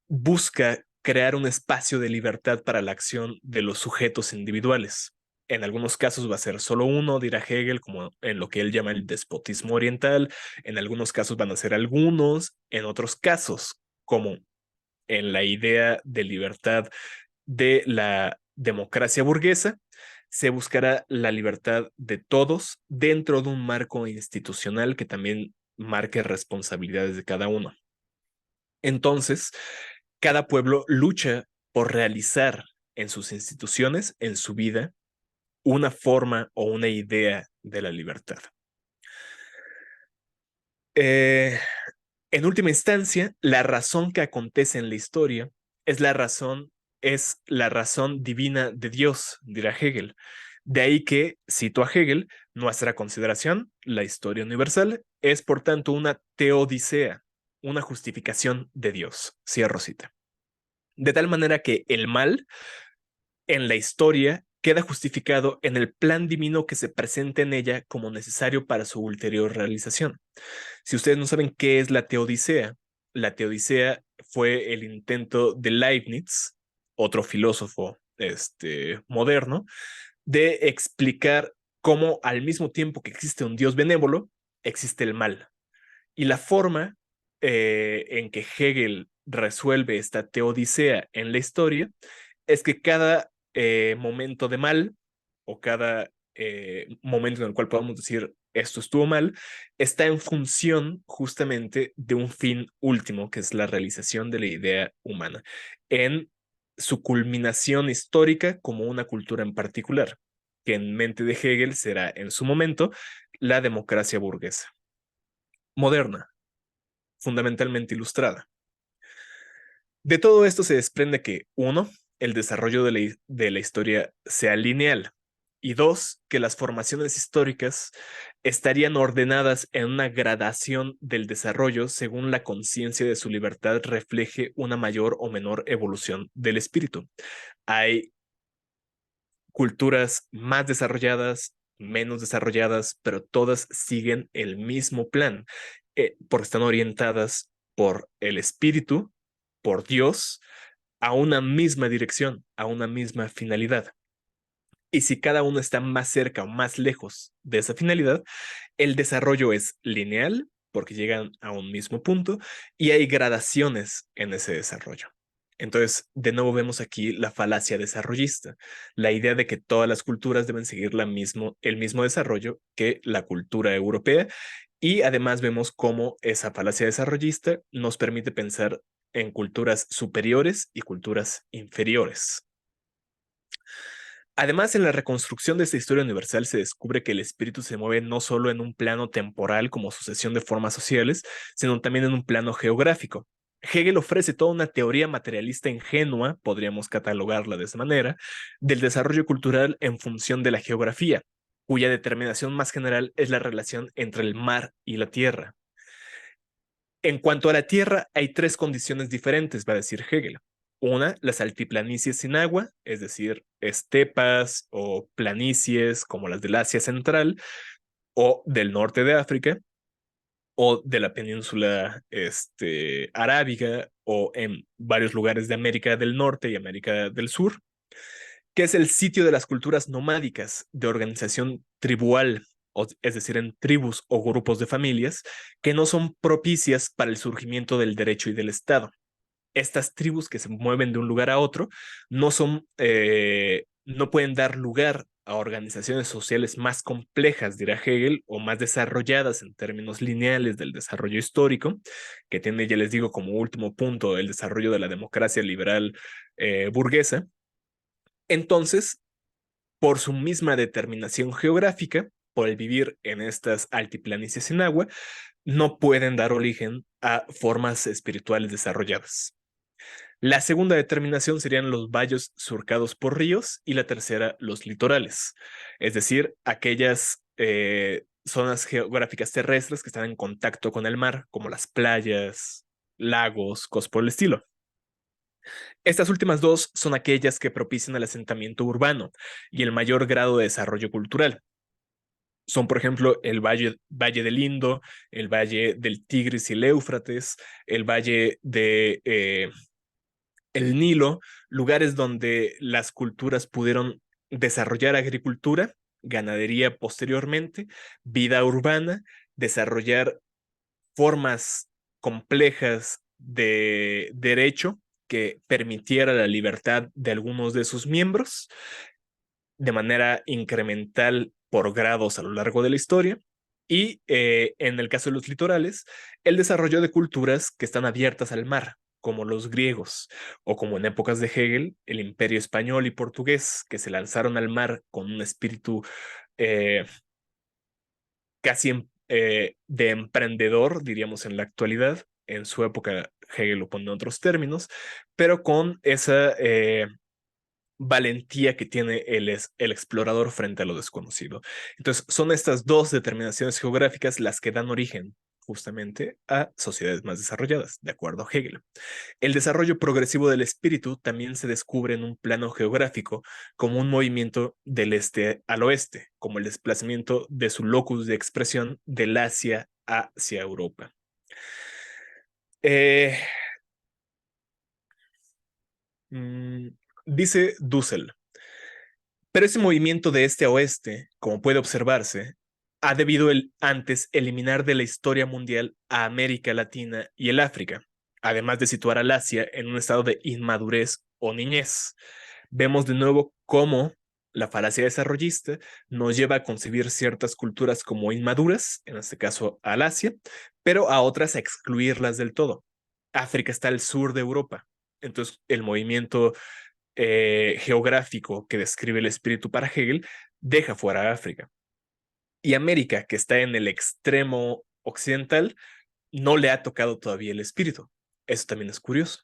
busca crear un espacio de libertad para la acción de los sujetos individuales. En algunos casos va a ser solo uno, dirá Hegel, como en lo que él llama el despotismo oriental. En algunos casos van a ser algunos, en otros casos, como en la idea de libertad de la democracia burguesa, se buscará la libertad de todos dentro de un marco institucional que también marque responsabilidades de cada uno. Entonces, cada pueblo lucha por realizar en sus instituciones, en su vida, una forma o una idea de la libertad. En última instancia, la razón que acontece en la historia es la razón divina de Dios, dirá Hegel. De ahí que, cito a Hegel, nuestra consideración, la historia universal, es por tanto una teodicea, una justificación de Dios. Cierro cita. De tal manera que el mal en la historia queda justificado en el plan divino que se presenta en ella como necesario para su ulterior realización. Si ustedes no saben qué es la teodicea fue el intento de Leibniz, otro filósofo moderno, de explicar cómo al mismo tiempo que existe un Dios benévolo, existe el mal. Y la forma en que Hegel resuelve esta teodicea en la historia es que cada momento de mal o cada momento en el cual podamos decir esto estuvo mal, está en función justamente de un fin último, que es la realización de la idea humana, en su culminación histórica como una cultura en particular, que en mente de Hegel será en su momento la democracia burguesa. Moderna, fundamentalmente ilustrada. De todo esto se desprende que, uno, el desarrollo de la historia sea lineal, y dos, que las formaciones históricas estarían ordenadas en una gradación del desarrollo según la conciencia de su libertad refleje una mayor o menor evolución del espíritu. Hay culturas más desarrolladas, menos desarrolladas, pero todas siguen el mismo plan, porque están orientadas por el espíritu, por Dios, a una misma dirección, a una misma finalidad. Y si cada uno está más cerca o más lejos de esa finalidad, el desarrollo es lineal, porque llegan a un mismo punto, y hay gradaciones en ese desarrollo. Entonces, de nuevo vemos aquí la falacia desarrollista, la idea de que todas las culturas deben seguir el mismo desarrollo que la cultura europea, y además vemos cómo esa falacia desarrollista nos permite pensar en culturas superiores y culturas inferiores. Además, en la reconstrucción de esta historia universal se descubre que el espíritu se mueve no solo en un plano temporal como sucesión de formas sociales, sino también en un plano geográfico. Hegel ofrece toda una teoría materialista ingenua, podríamos catalogarla de esa manera, del desarrollo cultural en función de la geografía, cuya determinación más general es la relación entre el mar y la tierra. En cuanto a la tierra, hay tres condiciones diferentes, va a decir Hegel. Una, las altiplanicies sin agua, es decir, estepas o planicies como las del Asia Central o del norte de África o de la península arábiga o en varios lugares de América del Norte y América del Sur, que es el sitio de las culturas nomádicas de organización tribal es decir, en tribus o grupos de familias, que no son propicias para el surgimiento del derecho y del Estado. Estas tribus que se mueven de un lugar a otro no pueden dar lugar a organizaciones sociales más complejas, dirá Hegel, o más desarrolladas en términos lineales del desarrollo histórico, que tiene, ya les digo, como último punto el desarrollo de la democracia liberal burguesa. Entonces, por su misma determinación geográfica, por el vivir en estas altiplanicies sin agua, no pueden dar origen a formas espirituales desarrolladas. La segunda determinación serían los valles surcados por ríos y la tercera los litorales, es decir, aquellas zonas geográficas terrestres que están en contacto con el mar, como las playas, lagos, cosas por el estilo. Estas últimas dos son aquellas que propician el asentamiento urbano y el mayor grado de desarrollo cultural. Son, por ejemplo, el valle del Indo, el valle del Tigris y el Éufrates, el valle de el Nilo, lugares donde las culturas pudieron desarrollar agricultura, ganadería posteriormente, vida urbana, desarrollar formas complejas de derecho que permitiera la libertad de algunos de sus miembros de manera incremental por grados a lo largo de la historia. Y en el caso de los litorales, el desarrollo de culturas que están abiertas al mar, como los griegos, o como en épocas de Hegel, el imperio español y portugués, que se lanzaron al mar con un espíritu eh, casi de emprendedor, diríamos en la actualidad. En su época, Hegel lo pone en otros términos, pero con esa valentía que tiene el explorador frente a lo desconocido. Entonces, son estas dos determinaciones geográficas las que dan origen justamente a sociedades más desarrolladas, de acuerdo a Hegel. El desarrollo progresivo del espíritu también se descubre en un plano geográfico como un movimiento del este al oeste, como el desplazamiento de su locus de expresión del Asia hacia Europa. Dice Dussel, pero ese movimiento de este a oeste, como puede observarse, ha debido antes eliminar de la historia mundial a América Latina y el África, además de situar al Asia en un estado de inmadurez o niñez. Vemos de nuevo cómo la falacia desarrollista nos lleva a concebir ciertas culturas como inmaduras, en este caso al Asia, pero a otras a excluirlas del todo. África está al sur de Europa, entonces el movimiento geográfico que describe el espíritu para Hegel deja fuera a África. Y América, que está en el extremo occidental, no le ha tocado todavía el espíritu. Eso también es curioso.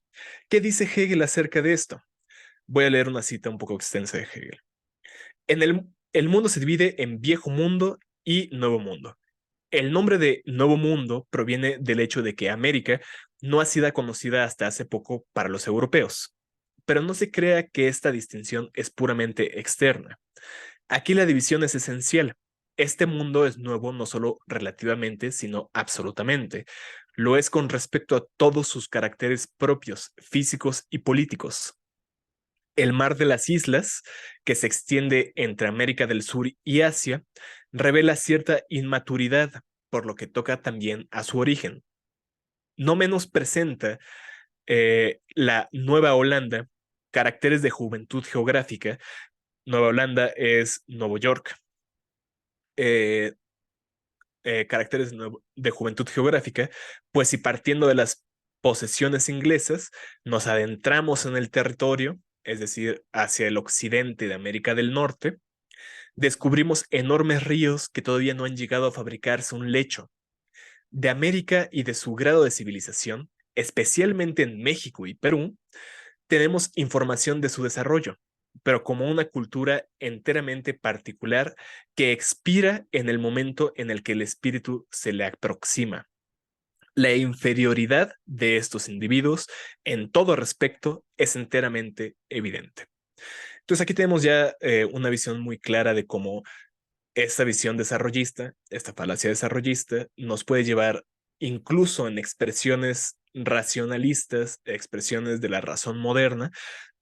¿Qué dice Hegel acerca de esto? Voy a leer una cita un poco extensa de Hegel. El mundo se divide en viejo mundo y nuevo mundo. El nombre de Nuevo Mundo proviene del hecho de que América no ha sido conocida hasta hace poco para los europeos. Pero no se crea que esta distinción es puramente externa. Aquí la división es esencial. Este mundo es nuevo no solo relativamente, sino absolutamente. Lo es con respecto a todos sus caracteres propios, físicos y políticos. El mar de las islas, que se extiende entre América del Sur y Asia, revela cierta inmaturidad, por lo que toca también a su origen. No menos presenta la Nueva Holanda caracteres de juventud geográfica. Nueva Holanda es Nueva York. Caracteres de juventud geográfica, pues si partiendo de las posesiones inglesas nos adentramos en el territorio, es decir, hacia el occidente de América del Norte, descubrimos enormes ríos que todavía no han llegado a fabricarse un lecho. De América y de su grado de civilización, especialmente en México y Perú, tenemos información de su desarrollo, pero como una cultura enteramente particular que expira en el momento en el que el espíritu se le aproxima. La inferioridad de estos individuos en todo respecto es enteramente evidente. Entonces aquí tenemos ya una visión muy clara de cómo esta visión desarrollista, esta falacia desarrollista, nos puede llevar incluso en expresiones racionalistas, expresiones de la razón moderna,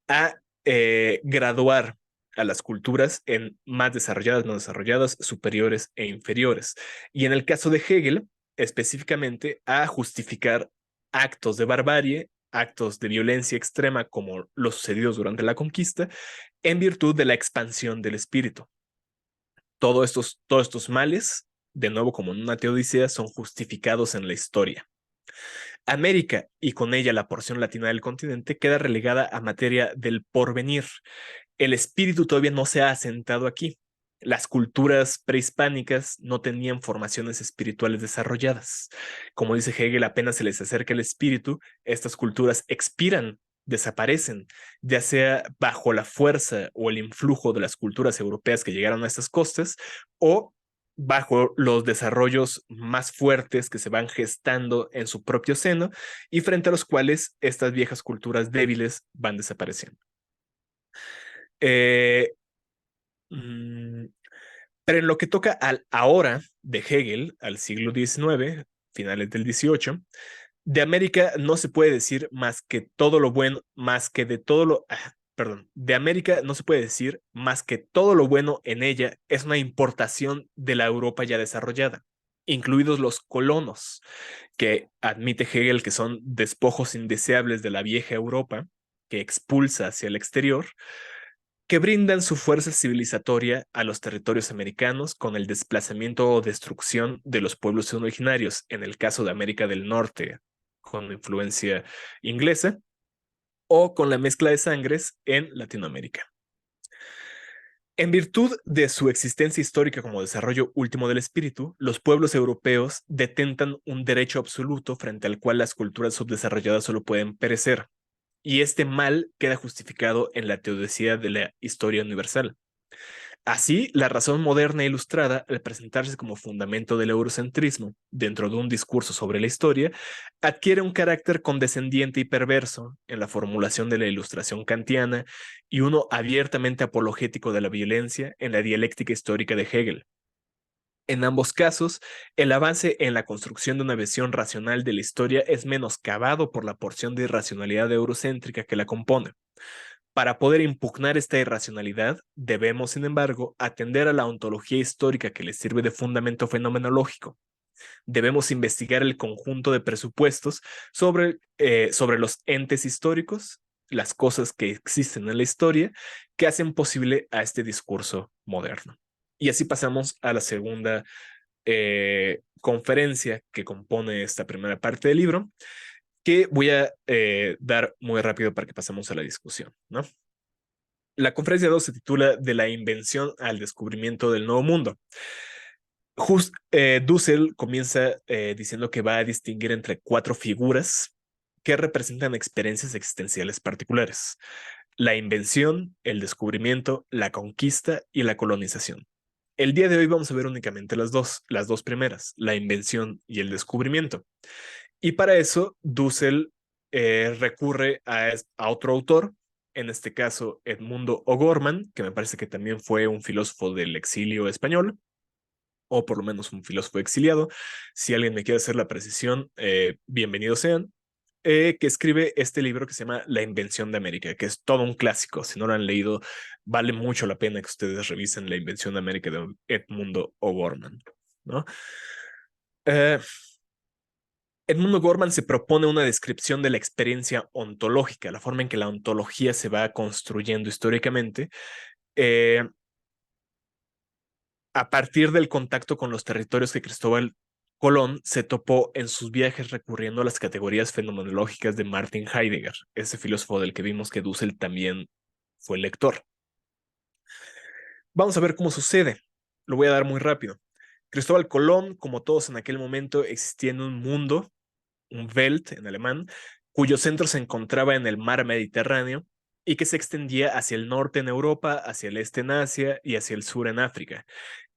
a graduar a las culturas en más desarrolladas, no desarrolladas, superiores e inferiores. Y en el caso de Hegel, específicamente a justificar actos de barbarie, actos de violencia extrema como los sucedidos durante la conquista, en virtud de la expansión del espíritu. Todos estos males, de nuevo como en una teodicea, son justificados en la historia. América, y con ella la porción latina del continente, queda relegada a materia del porvenir. El espíritu todavía no se ha asentado aquí. Las culturas prehispánicas no tenían formaciones espirituales desarrolladas. Como dice Hegel, apenas se les acerca el espíritu, estas culturas expiran, desaparecen, ya sea bajo la fuerza o el influjo de las culturas europeas que llegaron a estas costas, o bajo los desarrollos más fuertes que se van gestando en su propio seno y frente a los cuales estas viejas culturas débiles van desapareciendo. Eh, mm, pero en lo que toca al ahora de Hegel, al siglo XIX, finales del XVIII, de América no se puede decir más que todo lo bueno, más que de todo lo, perdón, de América no se puede decir más que todo lo bueno en ella es una importación de la Europa ya desarrollada, incluidos los colonos, que admite Hegel que son despojos indeseables de la vieja Europa, que expulsa hacia el exterior, que brindan su fuerza civilizatoria a los territorios americanos con el desplazamiento o destrucción de los pueblos originarios, en el caso de América del Norte, con influencia inglesa, o con la mezcla de sangres en Latinoamérica. En virtud de su existencia histórica como desarrollo último del espíritu, los pueblos europeos detentan un derecho absoluto frente al cual las culturas subdesarrolladas solo pueden perecer, y este mal queda justificado en la teodicea de la historia universal. Así, la razón moderna e ilustrada, al presentarse como fundamento del eurocentrismo dentro de un discurso sobre la historia, adquiere un carácter condescendiente y perverso en la formulación de la ilustración kantiana y uno abiertamente apologético de la violencia en la dialéctica histórica de Hegel. En ambos casos, el avance en la construcción de una visión racional de la historia es menoscabado por la porción de irracionalidad eurocéntrica que la compone. Para poder impugnar esta irracionalidad, debemos, sin embargo, atender a la ontología histórica que les sirve de fundamento fenomenológico. Debemos investigar el conjunto de presupuestos sobre los entes históricos, las cosas que existen en la historia, que hacen posible a este discurso moderno. Y así pasamos a la segunda conferencia que compone esta primera parte del libro, que voy a dar muy rápido para que pasemos a la discusión, ¿no? La conferencia 2 se titula De la invención al descubrimiento del nuevo mundo. Dussel comienza diciendo que va a distinguir entre 4 figuras que representan experiencias existenciales particulares: la invención, el descubrimiento, la conquista y la colonización. El día de hoy vamos a ver únicamente las dos primeras, la invención y el descubrimiento. Y para eso, Dussel recurre a otro autor, en este caso Edmundo O'Gorman, que me parece que también fue un filósofo del exilio español, o por lo menos un filósofo exiliado. Si alguien me quiere hacer la precisión, bienvenidos sean. Que escribe este libro que se llama La invención de América, que es todo un clásico. Si no lo han leído, vale mucho la pena que ustedes revisen La invención de América de Edmundo O'Gorman, ¿no? Edmundo Gorman se propone una descripción de la experiencia ontológica, la forma en que la ontología se va construyendo históricamente, eh, a partir del contacto con los territorios que Cristóbal Colón se topó en sus viajes recurriendo a las categorías fenomenológicas de Martin Heidegger, ese filósofo del que vimos que Dussel también fue lector. Vamos a ver cómo sucede. Lo voy a dar muy rápido. Cristóbal Colón, como todos en aquel momento, existía en un mundo, un Welt en alemán, cuyo centro se encontraba en el mar Mediterráneo y que se extendía hacia el norte en Europa, hacia el este en Asia y hacia el sur en África.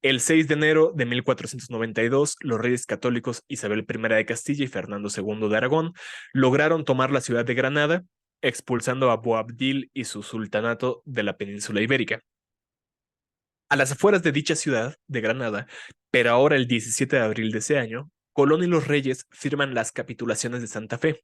El 6 de enero de 1492, los reyes católicos Isabel I de Castilla y Fernando II de Aragón lograron tomar la ciudad de Granada, expulsando a Boabdil y su sultanato de la península ibérica. A las afueras de dicha ciudad, de Granada, pero ahora el 17 de abril de ese año, Colón y los reyes firman las capitulaciones de Santa Fe,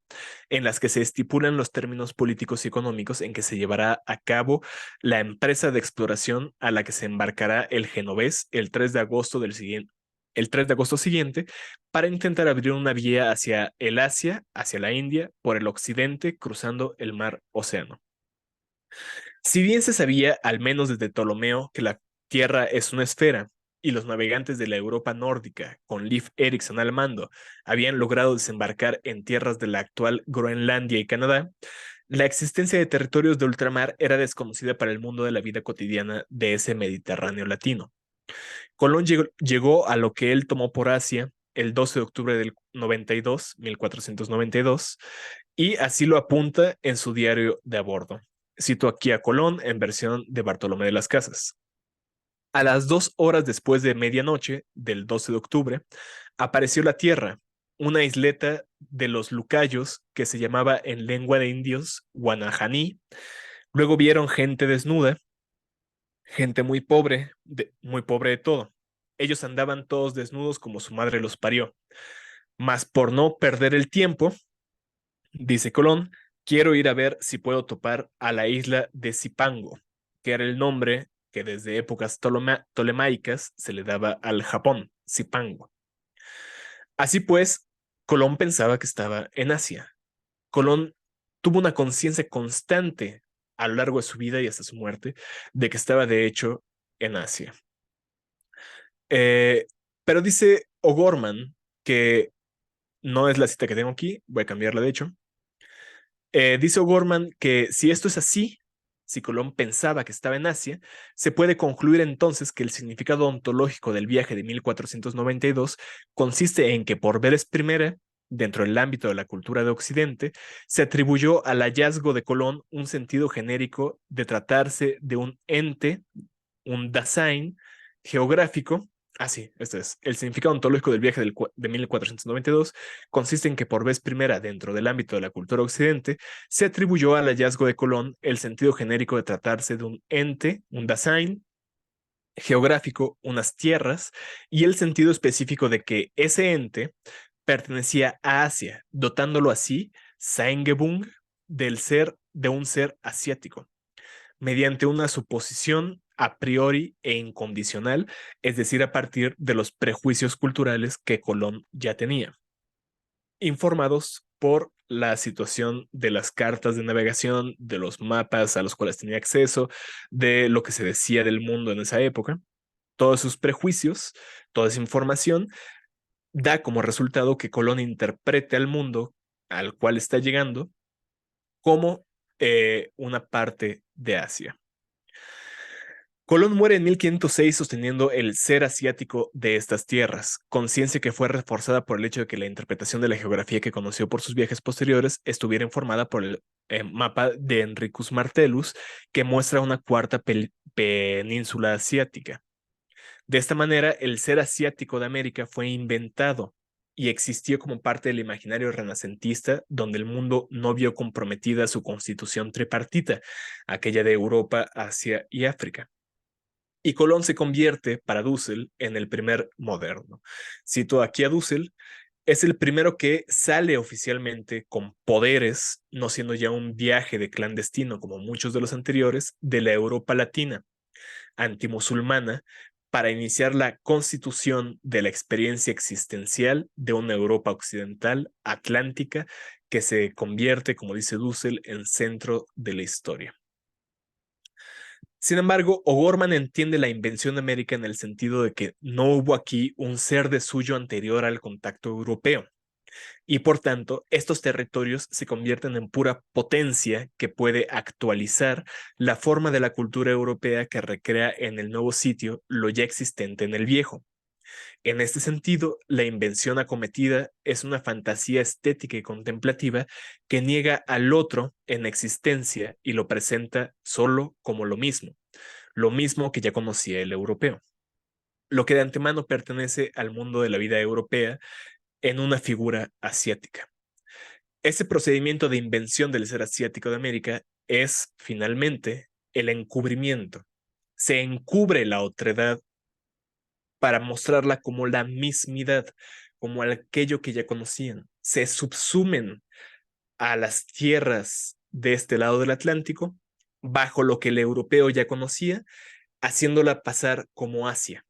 en las que se estipulan los términos políticos y económicos en que se llevará a cabo la empresa de exploración a la que se embarcará el genovés el 3 de agosto el 3 de agosto siguiente, para intentar abrir una vía hacia el Asia, hacia la India, por el occidente, cruzando el mar Océano. Si bien se sabía, al menos desde Ptolomeo, que la Tierra es una esfera, y los navegantes de la Europa nórdica, con Leif Erikson al mando, habían logrado desembarcar en tierras de la actual Groenlandia y Canadá, la existencia de territorios de ultramar era desconocida para el mundo de la vida cotidiana de ese Mediterráneo latino. Colón llegó a lo que él tomó por Asia el 12 de octubre del 1492, y así lo apunta en su diario de a bordo. Cito aquí a Colón en versión de Bartolomé de las Casas. A las 2 horas después de medianoche del 12 de octubre, apareció la Tierra, una isleta de los Lucayos que se llamaba en lengua de indios Guanajaní. Luego vieron gente desnuda, gente muy pobre de todo. Ellos andaban todos desnudos como su madre los parió. Mas por no perder el tiempo, dice Colón, quiero ir a ver si puedo topar a la isla de Cipango, que era el nombre que desde épocas tolemaicas se le daba al Japón, Cipango. Así pues, Colón pensaba que estaba en Asia. Colón tuvo una conciencia constante a lo largo de su vida y hasta su muerte de que estaba de hecho en Asia. Pero dice O'Gorman, que no es la cita que tengo aquí, voy a cambiarla de hecho. Dice O'Gorman que si esto es así, si Colón pensaba que estaba en Asia, se puede concluir entonces que el significado ontológico del viaje de 1492 consiste en que por vez primera, dentro del ámbito de la cultura de Occidente, se atribuyó al hallazgo de Colón un sentido genérico de tratarse de un ente, un Dasein geográfico. Sí, este es. El significado ontológico del viaje de 1492 consiste en que por vez primera dentro del ámbito de la cultura occidente se atribuyó al hallazgo de Colón el sentido genérico de tratarse de un ente, un Dasein geográfico, unas tierras, y el sentido específico de que ese ente pertenecía a Asia, dotándolo así, Saingebung, de un ser asiático mediante una suposición a priori e incondicional, es decir, a partir de los prejuicios culturales que Colón ya tenía, informados por la situación de las cartas de navegación, de los mapas a los cuales tenía acceso, de lo que se decía del mundo en esa época. Todos sus prejuicios, toda esa información da como resultado que Colón interprete al mundo al cual está llegando como una parte de Asia. Colón muere en 1506 sosteniendo el ser asiático de estas tierras, conciencia que fue reforzada por el hecho de que la interpretación de la geografía que conoció por sus viajes posteriores estuviera informada por el mapa de Enricus Martellus, que muestra una cuarta península asiática. De esta manera, el ser asiático de América fue inventado y existió como parte del imaginario renacentista, donde el mundo no vio comprometida su constitución tripartita, aquella de Europa, Asia y África. Y Colón se convierte para Dussel en el primer moderno. Cito aquí a Dussel, es el primero que sale oficialmente con poderes, no siendo ya un viaje de clandestino como muchos de los anteriores, de la Europa latina, antimusulmana, para iniciar la constitución de la experiencia existencial de una Europa occidental, atlántica, que se convierte, como dice Dussel, en centro de la historia. Sin embargo, O'Gorman entiende la invención de América en el sentido de que no hubo aquí un ser de suyo anterior al contacto europeo, y por tanto, estos territorios se convierten en pura potencia que puede actualizar la forma de la cultura europea que recrea en el nuevo sitio lo ya existente en el viejo. En este sentido, la invención acometida es una fantasía estética y contemplativa que niega al otro en existencia y lo presenta solo como lo mismo que ya conocía el europeo, lo que de antemano pertenece al mundo de la vida europea en una figura asiática. Ese procedimiento de invención del ser asiático de América es, finalmente, el encubrimiento. Se encubre la otredad para mostrarla como la mismidad, como aquello que ya conocían. Se subsumen a las tierras de este lado del Atlántico bajo lo que el europeo ya conocía, haciéndola pasar como Asia.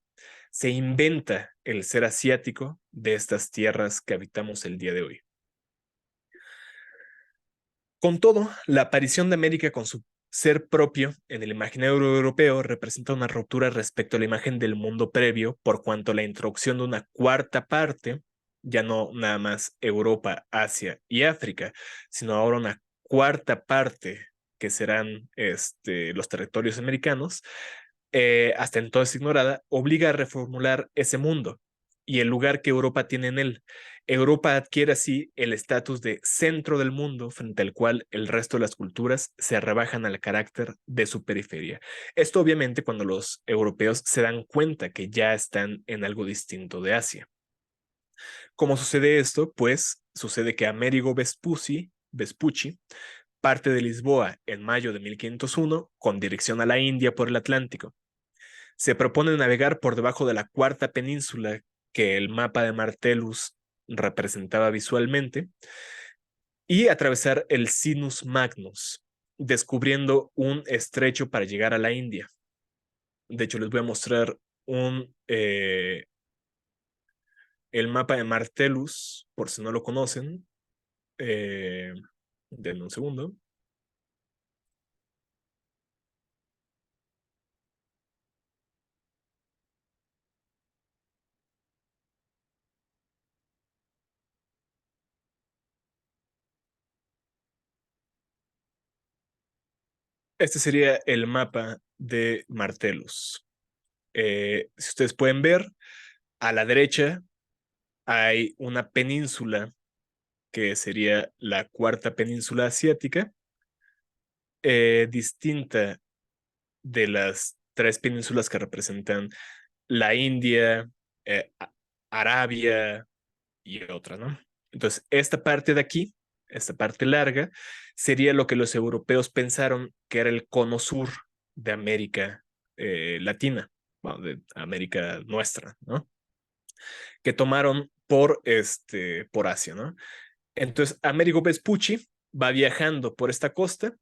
Se inventa el ser asiático de estas tierras que habitamos el día de hoy. Con todo, la aparición de América con su ser propio en el imaginario europeo representa una ruptura respecto a la imagen del mundo previo, por cuanto la introducción de una cuarta parte, ya no nada más Europa, Asia y África, sino ahora una cuarta parte que serán los territorios americanos, hasta entonces ignorada, obliga a reformular ese mundo y el lugar que Europa tiene en él. Europa adquiere así el estatus de centro del mundo frente al cual el resto de las culturas se rebajan al carácter de su periferia. Esto obviamente cuando los europeos se dan cuenta que ya están en algo distinto de Asia. ¿Cómo sucede esto? Pues sucede que Amerigo Vespucci parte de Lisboa en mayo de 1501 con dirección a la India por el Atlántico. Se propone navegar por debajo de la cuarta península que el mapa de Martellus representaba visualmente y atravesar el Sinus Magnus, descubriendo un estrecho para llegar a la India. De hecho, les voy a mostrar el mapa de Martellus, por si no lo conocen. Denme un segundo. Este sería el mapa de Martellus. Si ustedes pueden ver, a la derecha hay una península que sería la cuarta península asiática, distinta de las tres penínsulas que representan la India, Arabia y otra, ¿no? Entonces, esta parte de aquí, esta parte larga, sería lo que los europeos pensaron que era el cono sur de América Latina, bueno, de América nuestra, ¿no? Que tomaron por Asia, ¿no? Entonces, Amerigo Vespucci va viajando por esta costa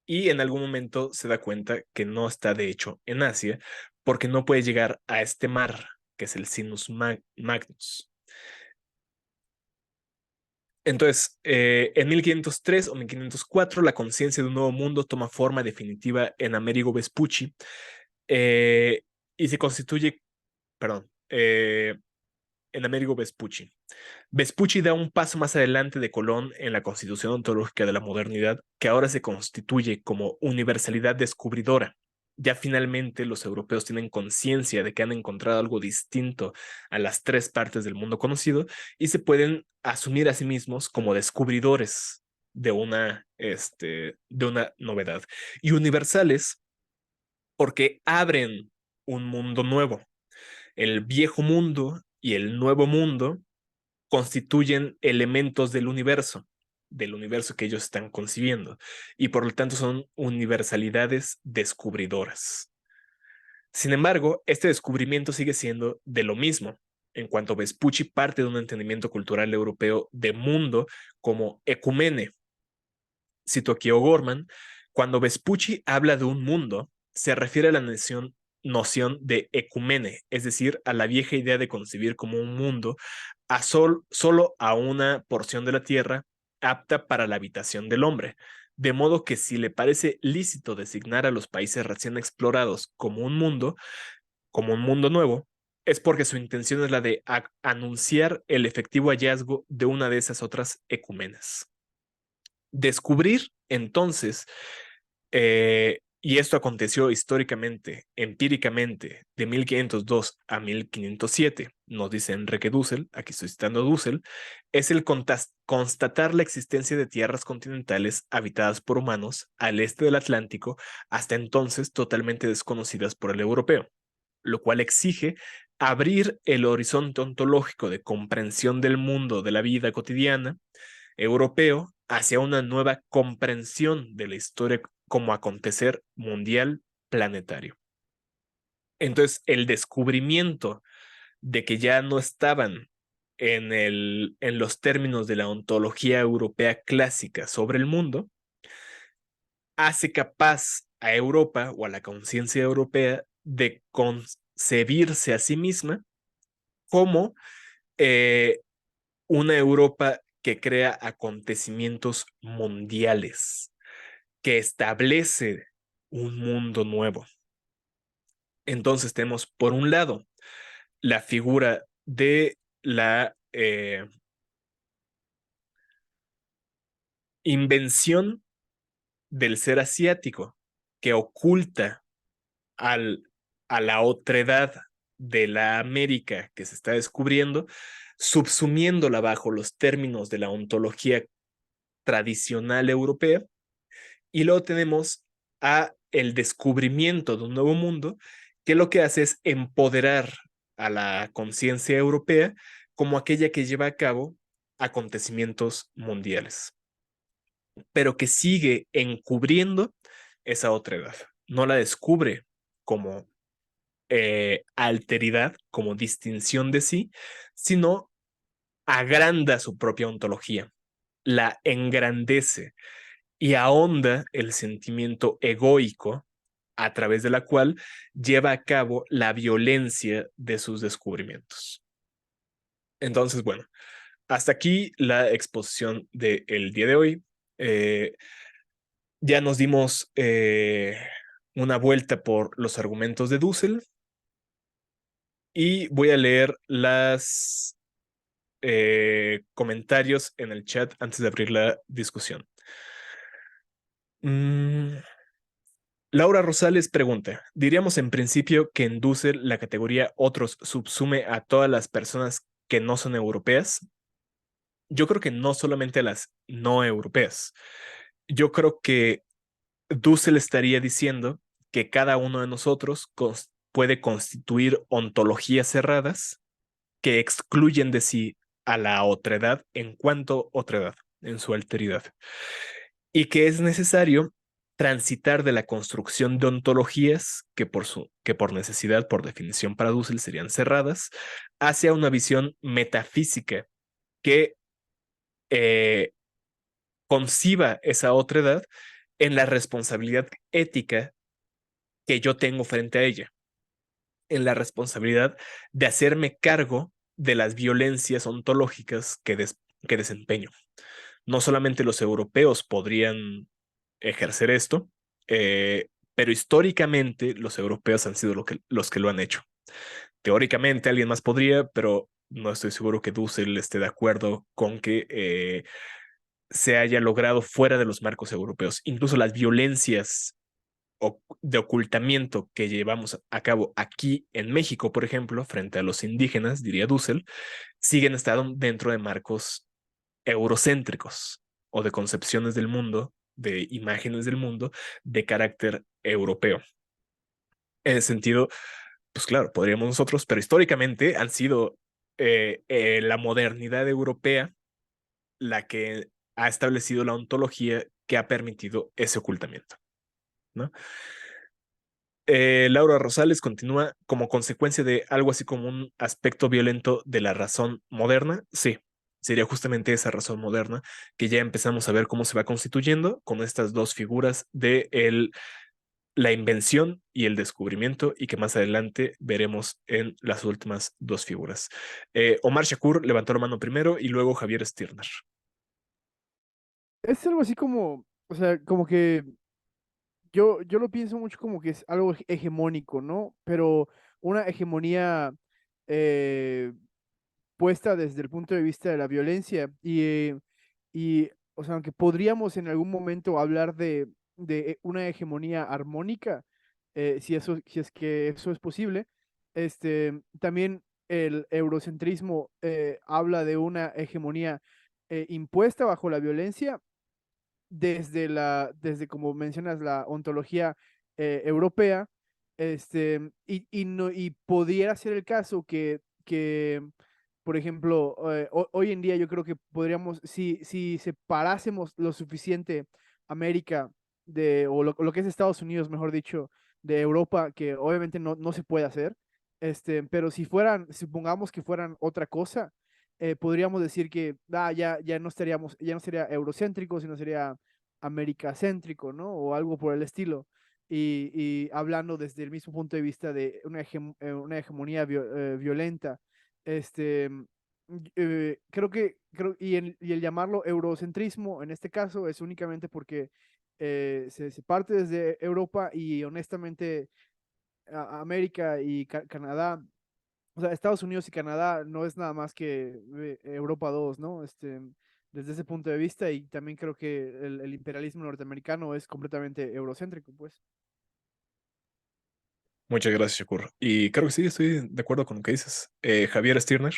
y en algún momento se da cuenta que no está de hecho en Asia porque no puede llegar a este mar que es el Sinus Magnus. Entonces, en 1503 o 1504, la conciencia de un nuevo mundo toma forma definitiva en Amerigo Vespucci eh, y se constituye, perdón, en Amerigo Vespucci. Vespucci da un paso más adelante de Colón en la constitución ontológica de la modernidad, que ahora se constituye como universalidad descubridora. Ya finalmente los europeos tienen conciencia de que han encontrado algo distinto a las tres partes del mundo conocido y se pueden asumir a sí mismos como descubridores de una novedad. Y universales porque abren un mundo nuevo. El viejo mundo y el nuevo mundo constituyen elementos del universo que ellos están concibiendo, y por lo tanto son universalidades descubridoras. Sin embargo, este descubrimiento sigue siendo de lo mismo, en cuanto Vespucci parte de un entendimiento cultural europeo de mundo como ecumene. Cito aquí a O'Gorman, cuando Vespucci habla de un mundo, se refiere a la noción de ecumene, es decir, a la vieja idea de concebir como un mundo solo a una porción de la tierra apta para la habitación del hombre. De modo que si le parece lícito designar a los países recién explorados como un mundo nuevo, es porque su intención es la de anunciar el efectivo hallazgo de una de esas otras ecumenas. Descubrir, entonces, y esto aconteció históricamente, empíricamente, de 1502 a 1507, nos dice Enrique Dussel, aquí estoy citando a Dussel, es el constatar la existencia de tierras continentales habitadas por humanos al este del Atlántico, hasta entonces totalmente desconocidas por el europeo, lo cual exige abrir el horizonte ontológico de comprensión del mundo de la vida cotidiana europeo hacia una nueva comprensión de la historia como acontecer mundial planetario. Entonces, el descubrimiento de que ya no estaban en los términos de la ontología europea clásica sobre el mundo, hace capaz a Europa o a la conciencia europea de concebirse a sí misma como eh, una Europa que crea acontecimientos mundiales, que establece un mundo nuevo. Entonces tenemos, por un lado, la figura de la invención del ser asiático, que oculta al, a la otredad de la América que se está descubriendo, subsumiéndola bajo los términos de la ontología tradicional europea. Y luego tenemos a el descubrimiento de un nuevo mundo que lo que hace es empoderar a la conciencia europea como aquella que lleva a cabo acontecimientos mundiales, pero que sigue encubriendo esa otra edad. No la descubre como alteridad, como distinción de sí, sino agranda su propia ontología, la engrandece y ahonda el sentimiento egoico a través de la cual lleva a cabo la violencia de sus descubrimientos. Entonces, bueno, hasta aquí la exposición del día de hoy. Ya nos dimos una vuelta por los argumentos de Dussel y voy a leer las comentarios en el chat antes de abrir la discusión. Laura Rosales pregunta, ¿diríamos en principio que en Dussel la categoría otros subsume a todas las personas que no son europeas? Yo creo que no solamente a las no europeas. Yo creo que Dussel estaría diciendo que cada uno de nosotros puede constituir ontologías cerradas que excluyen de sí a la otredad en cuanto otredad, en su alteridad, y que es necesario transitar de la construcción de ontologías que por necesidad, por definición para Dussel serían cerradas, hacia una visión metafísica que eh, conciba esa otredad en la responsabilidad ética que yo tengo frente a ella, en la responsabilidad de hacerme cargo de las violencias ontológicas que desempeño. No solamente los europeos podrían ejercer esto, pero históricamente los europeos han sido los que lo han hecho. Teóricamente alguien más podría, pero no estoy seguro que Dussel esté de acuerdo con que se haya logrado fuera de los marcos europeos. Incluso las violencias de ocultamiento que llevamos a cabo aquí en México, por ejemplo, frente a los indígenas, diría Dussel, siguen estando dentro de marcos eurocéntricos o de concepciones del mundo, de imágenes del mundo de carácter europeo. En ese sentido, pues claro, podríamos nosotros, pero históricamente han sido la modernidad europea la que ha establecido la ontología que ha permitido ese ocultamiento, ¿no? Laura Rosales continúa como consecuencia de algo así como un aspecto violento de la razón moderna. Sí, sería justamente esa razón moderna que ya empezamos a ver cómo se va constituyendo con estas dos figuras de la invención y el descubrimiento y que más adelante veremos en las últimas dos figuras. Omar Shakur levantó la mano primero y luego Javier Stirner. Es algo así como, o sea, como que yo lo pienso mucho como que es algo hegemónico, ¿no? Pero una hegemonía eh, puesta desde el punto de vista de la violencia y o sea, aunque podríamos en algún momento hablar de una hegemonía armónica, si es que eso es posible, también el eurocentrismo habla de una hegemonía impuesta bajo la violencia desde como mencionas, la ontología europea, y pudiera ser el caso por ejemplo, hoy en día yo creo que podríamos, si separásemos lo suficiente América o lo que es Estados Unidos, mejor dicho, de Europa, que obviamente no se puede hacer, pero si fueran, supongamos que fueran otra cosa, podríamos decir que ya no ya no sería eurocéntrico, sino sería americacéntrico, ¿no? O algo por el estilo. Y hablando desde el mismo punto de vista de una hegemonía violenta. Este, y el llamarlo eurocentrismo en este caso es únicamente porque se parte desde Europa y honestamente América y Canadá, o sea, Estados Unidos y Canadá no es nada más que Europa 2, ¿no? Desde ese punto de vista, y también creo que el imperialismo norteamericano es completamente eurocéntrico, pues. Muchas gracias, Shakur. Y creo que sí, estoy de acuerdo con lo que dices. Javier Stirner.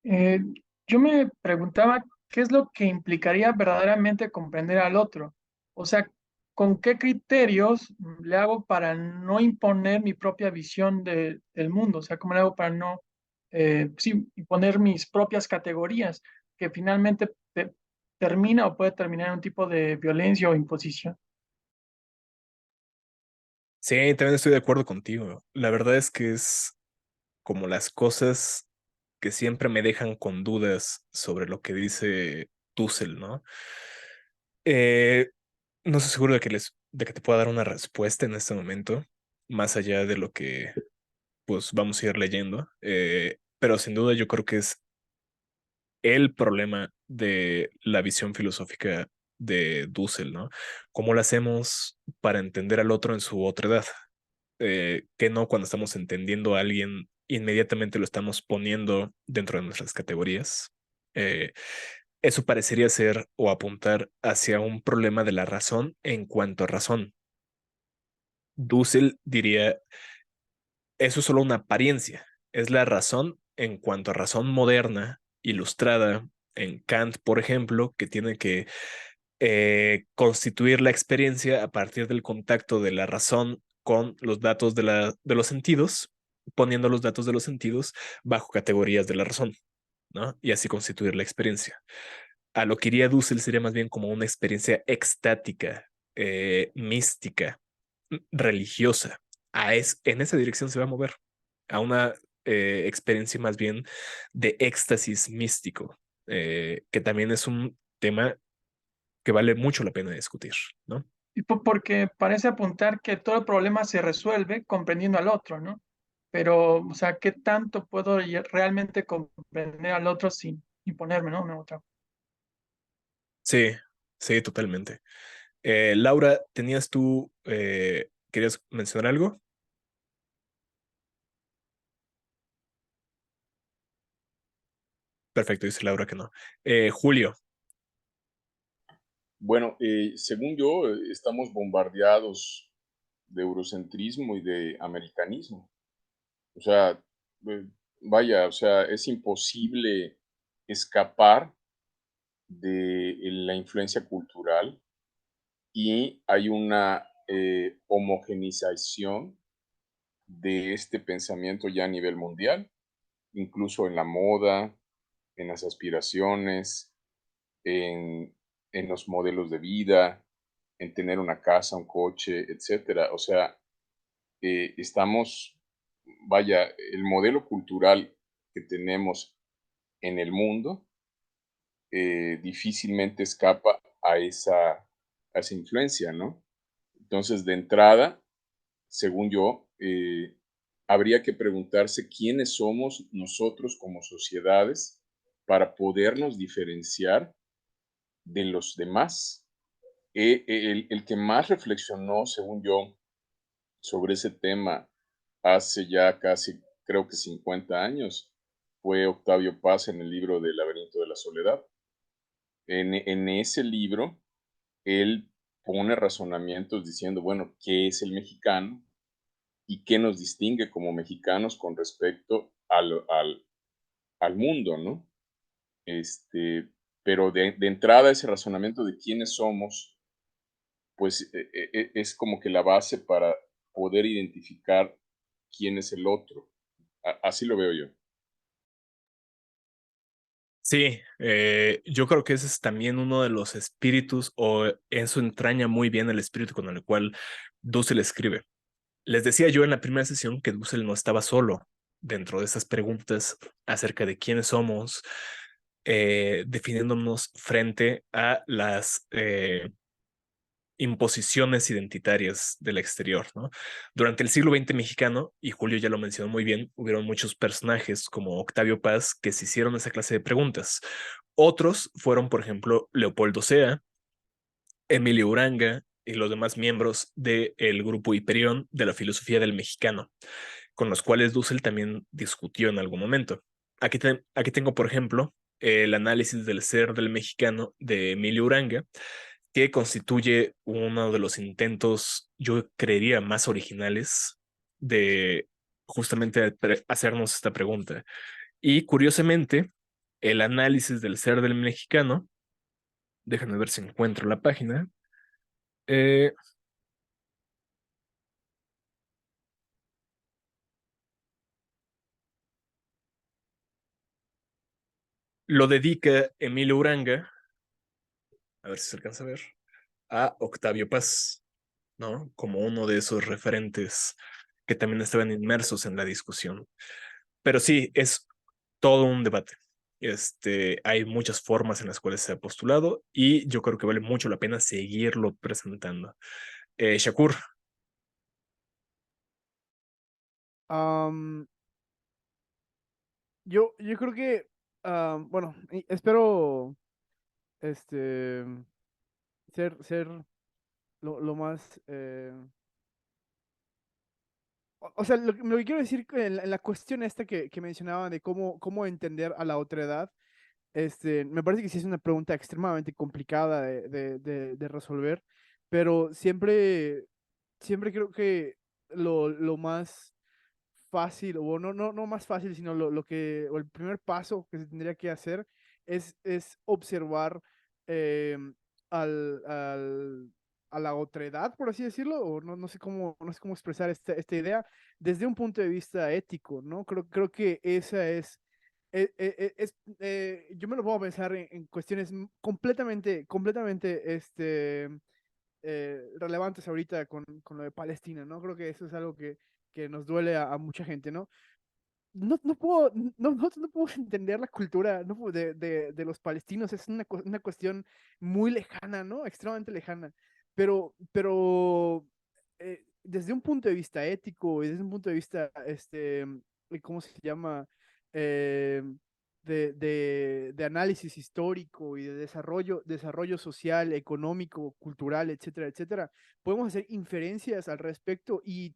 Eh, yo me preguntaba qué es lo que implicaría verdaderamente comprender al otro. O sea, ¿con qué criterios le hago para no imponer mi propia visión del mundo? O sea, ¿cómo le hago para no, sí, imponer mis propias categorías, que finalmente termina o puede terminar en un tipo de violencia o imposición? Sí, también estoy de acuerdo contigo. La verdad es que es como las cosas que siempre me dejan con dudas sobre lo que dice Dussel, ¿no? Eh, no estoy seguro de que te pueda dar una respuesta en este momento, más allá de lo que pues vamos a ir leyendo. Pero sin duda yo creo que es el problema de la visión filosófica de Dussel, ¿no? ¿Cómo lo hacemos para entender al otro en su otra edad? Que no cuando estamos entendiendo a alguien, inmediatamente lo estamos poniendo dentro de nuestras categorías. Eh, Eso parecería ser o apuntar hacia un problema de la razón en cuanto a razón. Dussel diría, eso es solo una apariencia, es la razón en cuanto a razón moderna, ilustrada en Kant, por ejemplo, que tiene que constituir la experiencia a partir del contacto de la razón con los datos de los sentidos, poniendo los datos de los sentidos bajo categorías de la razón, ¿no? Y así constituir la experiencia. A lo que iría Dussel sería más bien como una experiencia extática, mística, religiosa. En esa dirección se va a mover, a una experiencia más bien de éxtasis místico, que también es un tema que vale mucho la pena discutir, ¿no? Y porque parece apuntar que todo el problema se resuelve comprendiendo al otro, ¿no? Pero, o sea, ¿qué tanto puedo realmente comprender al otro sin imponerme, ¿no? Una otra. Sí, sí, totalmente. Laura, querías mencionar algo? Perfecto, dice Laura que no. Julio, Bueno, según yo, estamos bombardeados de eurocentrismo y de americanismo. O sea, eh, vaya, o sea, es imposible escapar de la influencia cultural y hay una homogenización de este pensamiento ya a nivel mundial, incluso en la moda, en las aspiraciones, en, en los modelos de vida, en tener una casa, un coche, etcétera. O sea, estamos, vaya, el modelo cultural que tenemos en el mundo difícilmente escapa a esa influencia, ¿no? Entonces, de entrada, según yo, habría que preguntarse quiénes somos nosotros como sociedades para podernos diferenciar de los demás. El que más reflexionó, según yo, sobre ese tema hace ya casi, creo que 50 años, fue Octavio Paz en el libro del Laberinto de la Soledad. En ese libro, él pone razonamientos diciendo, bueno, ¿qué es el mexicano? ¿Y qué nos distingue como mexicanos con respecto al mundo, ¿no? Pero de entrada ese razonamiento de quiénes somos, pues es como que la base para poder identificar quién es el otro. Así lo veo yo. sí, yo creo que ese es también uno de los espíritus, o eso entraña muy bien el espíritu con el cual Dussel escribe. Les decía yo en la primera sesión que Dussel no estaba solo. dentro de esas preguntas acerca de quiénes somos, definiéndonos frente a las imposiciones identitarias del exterior, ¿no? Durante el siglo XX mexicano, y Julio ya lo mencionó muy bien, hubieron muchos personajes como Octavio Paz que se hicieron esa clase de preguntas. Otros fueron, por ejemplo, Leopoldo Sea, Emilio Uranga y los demás miembros del grupo Hiperión de la filosofía del mexicano, con los cuales Dussel también discutió en algún momento. Aquí tengo, por ejemplo, el análisis del ser del mexicano de Emilio Uranga, que constituye uno de los intentos, yo creería, más originales de justamente hacernos esta pregunta. Y curiosamente, el análisis del ser del mexicano, déjame ver si encuentro la página, eh, lo dedica Emilio Uranga, a ver si se alcanza a ver, a Octavio Paz, ¿no? Como uno de esos referentes que también estaban inmersos en la discusión. Pero sí, es todo un debate. Hay muchas formas en las cuales se ha postulado y yo creo que vale mucho la pena seguirlo presentando. Shakur, Am, yo creo que, bueno, espero este, ser lo más... o sea, lo que quiero decir en la cuestión esta que mencionaban de cómo entender a la otredad, me parece que sí es una pregunta extremadamente complicada de resolver, pero siempre creo que lo más fácil, o no más fácil, sino o el primer paso que se tendría que hacer es observar eh, al, a la otredad, por así decirlo, o no sé cómo expresar esta idea, desde un punto de vista ético, ¿no? Creo que esa yo me lo puedo pensar en cuestiones completamente, relevantes ahorita con lo de Palestina, ¿no? Creo que eso es algo que nos duele a mucha gente, ¿no? No puedo entender la cultura, ¿no? De los palestinos, es una cuestión muy lejana, ¿no? Extremadamente lejana, pero desde un punto de vista ético y desde un punto de vista, ¿cómo se llama? Eh, de análisis histórico y de desarrollo social, económico, cultural, etcétera, etcétera, podemos hacer inferencias al respecto y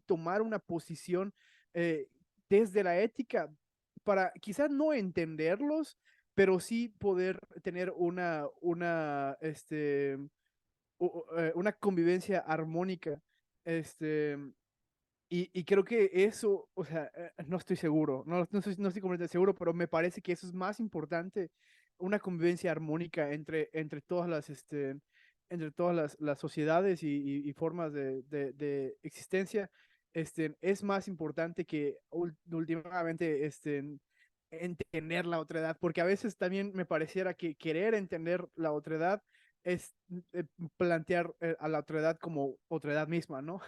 tomar una posición eh, desde la ética para quizás no entenderlos, pero sí poder tener una convivencia armónica. Este, y creo que eso, o sea, no estoy seguro, no estoy completamente seguro, pero me parece que eso es más importante, una convivencia armónica entre todas las sociedades y formas de existencia, es más importante que últimamente, entender la otredad, porque a veces también me pareciera que querer entender la otredad es plantear a la otredad como otredad misma, ¿no?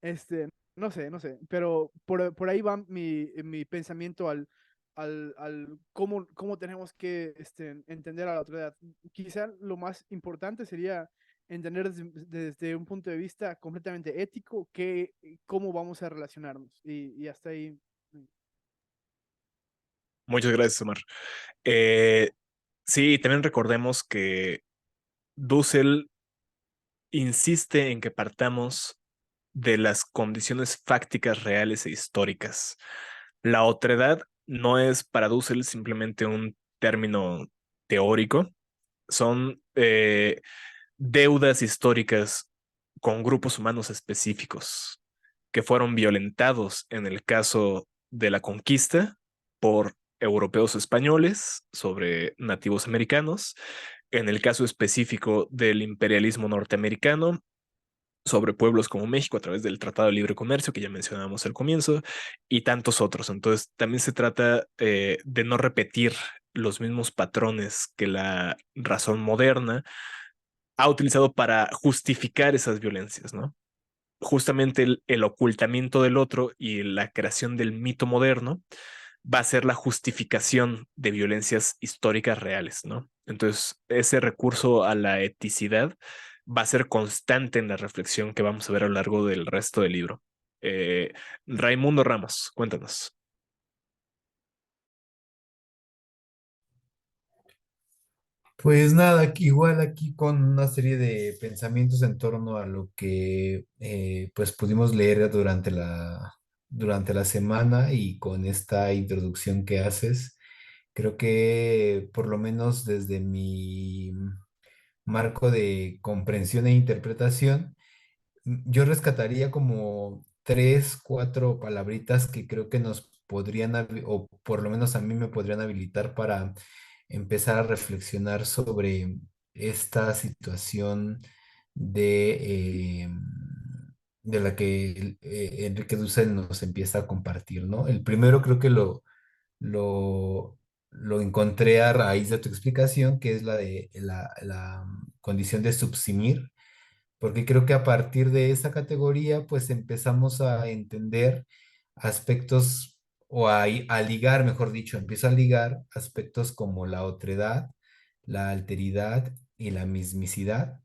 Este, no sé, pero por ahí va mi pensamiento al cómo tenemos que entender a la otredad. Quizá lo más importante sería entender desde un punto de vista completamente ético cómo vamos a relacionarnos. Y hasta ahí. muchas gracias, Omar. Eh, sí, también recordemos que Dussel insiste en que partamos de las condiciones fácticas reales e históricas. La otredad no es para Dussel simplemente un término teórico, son deudas históricas con grupos humanos específicos que fueron violentados en el caso de la conquista por europeos españoles sobre nativos americanos, en el caso específico del imperialismo norteamericano sobre pueblos como México a través del Tratado de Libre Comercio que ya mencionábamos al comienzo y tantos otros. Entonces, también se trata de no repetir los mismos patrones que la razón moderna ha utilizado para justificar esas violencias, ¿no? justamente el ocultamiento del otro y la creación del mito moderno va a ser la justificación de violencias históricas reales, ¿no? Entonces, ese recurso a la eticidad va a ser constante en la reflexión que vamos a ver a lo largo del resto del libro. Eh, Raimundo Ramos, cuéntanos. Pues nada, igual aquí con una serie de pensamientos en torno a lo que pues pudimos leer durante la semana y con esta introducción que haces, creo que por lo menos desde mi marco de comprensión e interpretación, yo rescataría como tres, cuatro palabritas que creo que nos podrían, o por lo menos a mí me podrían habilitar para empezar a reflexionar sobre esta situación de, de la que Enrique Dussel nos empieza a compartir, ¿no? El primero creo que lo encontré a raíz de tu explicación, que es la de la condición de subsumir, porque creo que a partir de esa categoría, pues empezamos a entender aspectos a ligar, mejor dicho, empiezo a ligar aspectos como la otredad, la alteridad y la mismicidad,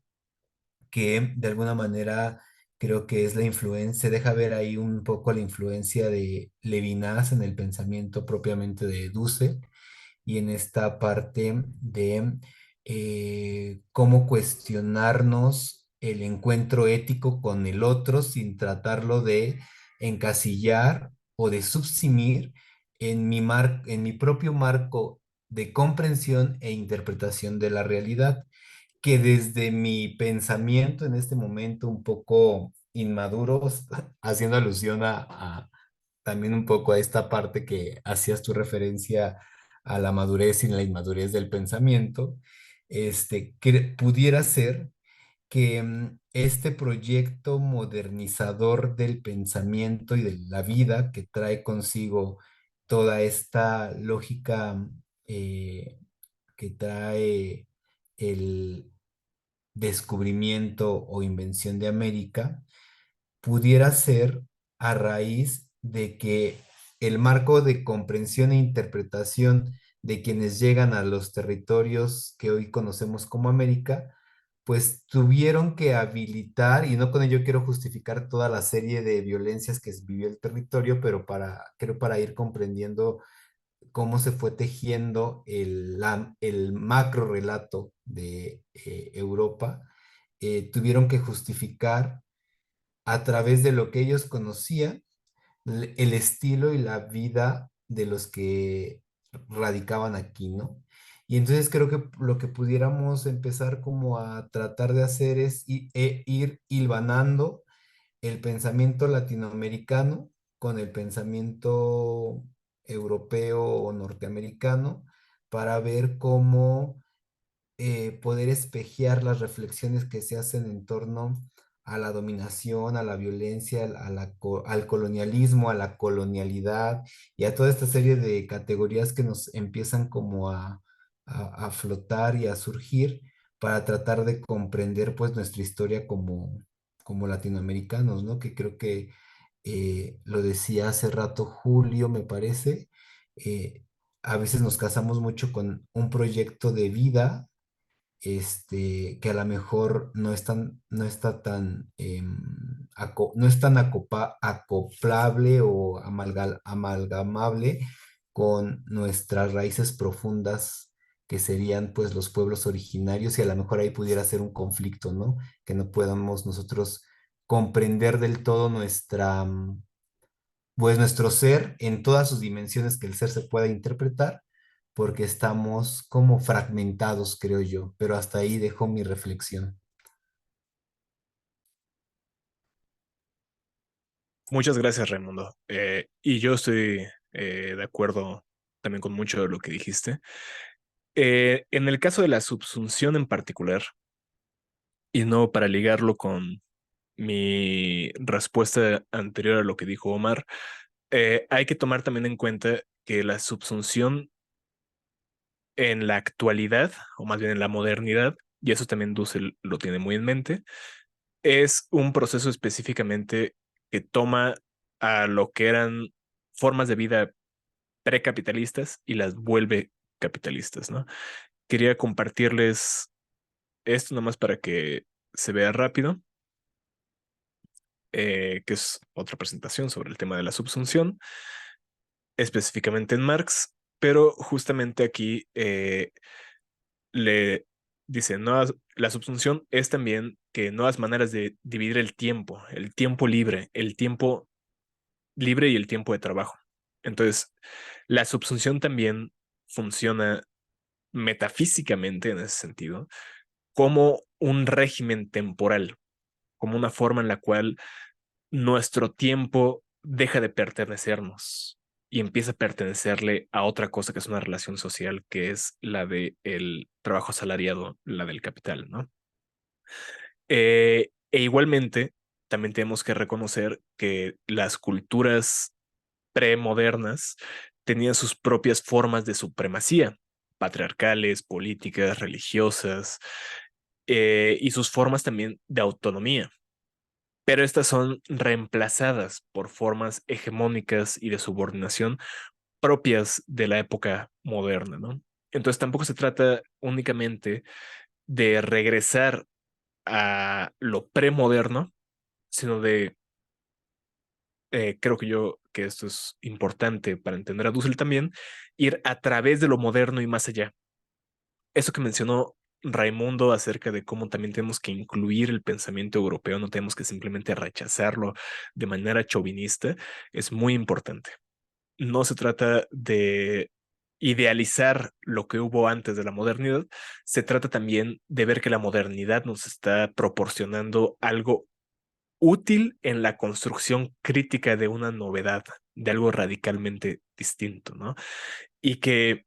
que de alguna manera creo que es la influencia, se deja ver ahí un poco la influencia de Levinas en el pensamiento propiamente de Dussel y en esta parte de cómo cuestionarnos el encuentro ético con el otro sin tratarlo de encasillar o de subsumir en mi propio marco de comprensión e interpretación de la realidad, que desde mi pensamiento en este momento un poco inmaduro, haciendo alusión también un poco a esta parte que hacías tu referencia a la madurez y la inmadurez del pensamiento, que pudiera ser que este proyecto modernizador del pensamiento y de la vida que trae consigo toda esta lógica eh, que trae el descubrimiento o invención de América, pudiera ser a raíz de que el marco de comprensión e interpretación de quienes llegan a los territorios que hoy conocemos como América, pues tuvieron que habilitar, y no con ello quiero justificar toda la serie de violencias que vivió el territorio, pero creo para ir comprendiendo cómo se fue tejiendo el macro relato de Europa, tuvieron que justificar a través de lo que ellos conocían el estilo y la vida de los que radicaban aquí, ¿no? Y entonces creo que lo que pudiéramos empezar como a tratar de hacer es ir hilvanando el pensamiento latinoamericano con el pensamiento europeo o norteamericano para ver cómo poder espejear las reflexiones que se hacen en torno a la dominación, a la violencia, al colonialismo, a la colonialidad y a toda esta serie de categorías que nos empiezan como a flotar y a surgir para tratar de comprender pues nuestra historia como latinoamericanos, ¿no? Que creo que lo decía hace rato Julio, me parece, a veces nos casamos mucho con un proyecto de vida que a lo mejor no está tan, no es tan acoplable o amalgamable con nuestras raíces profundas, que serían pues los pueblos originarios, y a lo mejor ahí pudiera ser un conflicto, ¿no? Que no podamos nosotros comprender del todo pues nuestro ser en todas sus dimensiones que el ser se pueda interpretar, porque estamos como fragmentados, creo yo, pero hasta ahí dejo mi reflexión. Muchas gracias, Raimundo. Y yo estoy de acuerdo también con mucho de lo que dijiste. En el caso de la subsunción en particular, y no para ligarlo con mi respuesta anterior a lo que dijo Omar, hay que tomar también en cuenta que la subsunción en la actualidad, o más bien en la modernidad, y eso también Dussel lo tiene muy en mente, es un proceso específicamente que toma a lo que eran formas de vida precapitalistas y las vuelve capitalistas, ¿no? Quería compartirles esto nomás para que se vea rápido, que es otra presentación sobre el tema de la subsunción, específicamente en Marx, pero justamente aquí le dice, la subsunción es también que nuevas maneras de dividir el tiempo libre y el tiempo de trabajo. Entonces, la subsunción también funciona metafísicamente en ese sentido como un régimen temporal, como una forma en la cual nuestro tiempo deja de pertenecernos y empieza a pertenecerle a otra cosa que es una relación social, que es la de el trabajo asalariado, la del capital, ¿no? E igualmente, también tenemos que reconocer que las culturas premodernas tenían sus propias formas de supremacía, patriarcales, políticas, religiosas, y sus formas también de autonomía. Pero estas son reemplazadas por formas hegemónicas y de subordinación propias de la época moderna, ¿no? Entonces tampoco se trata únicamente de regresar a lo premoderno, sino de, creo que yo, que esto es importante para entender a Dussel también, ir a través de lo moderno y más allá. Eso que mencionó Raimundo acerca de cómo también tenemos que incluir el pensamiento europeo, no tenemos que simplemente rechazarlo de manera chauvinista, es muy importante. No se trata de idealizar lo que hubo antes de la modernidad, se trata también de ver que la modernidad nos está proporcionando algo útil en la construcción crítica de una novedad, de algo radicalmente distinto, ¿no? Y que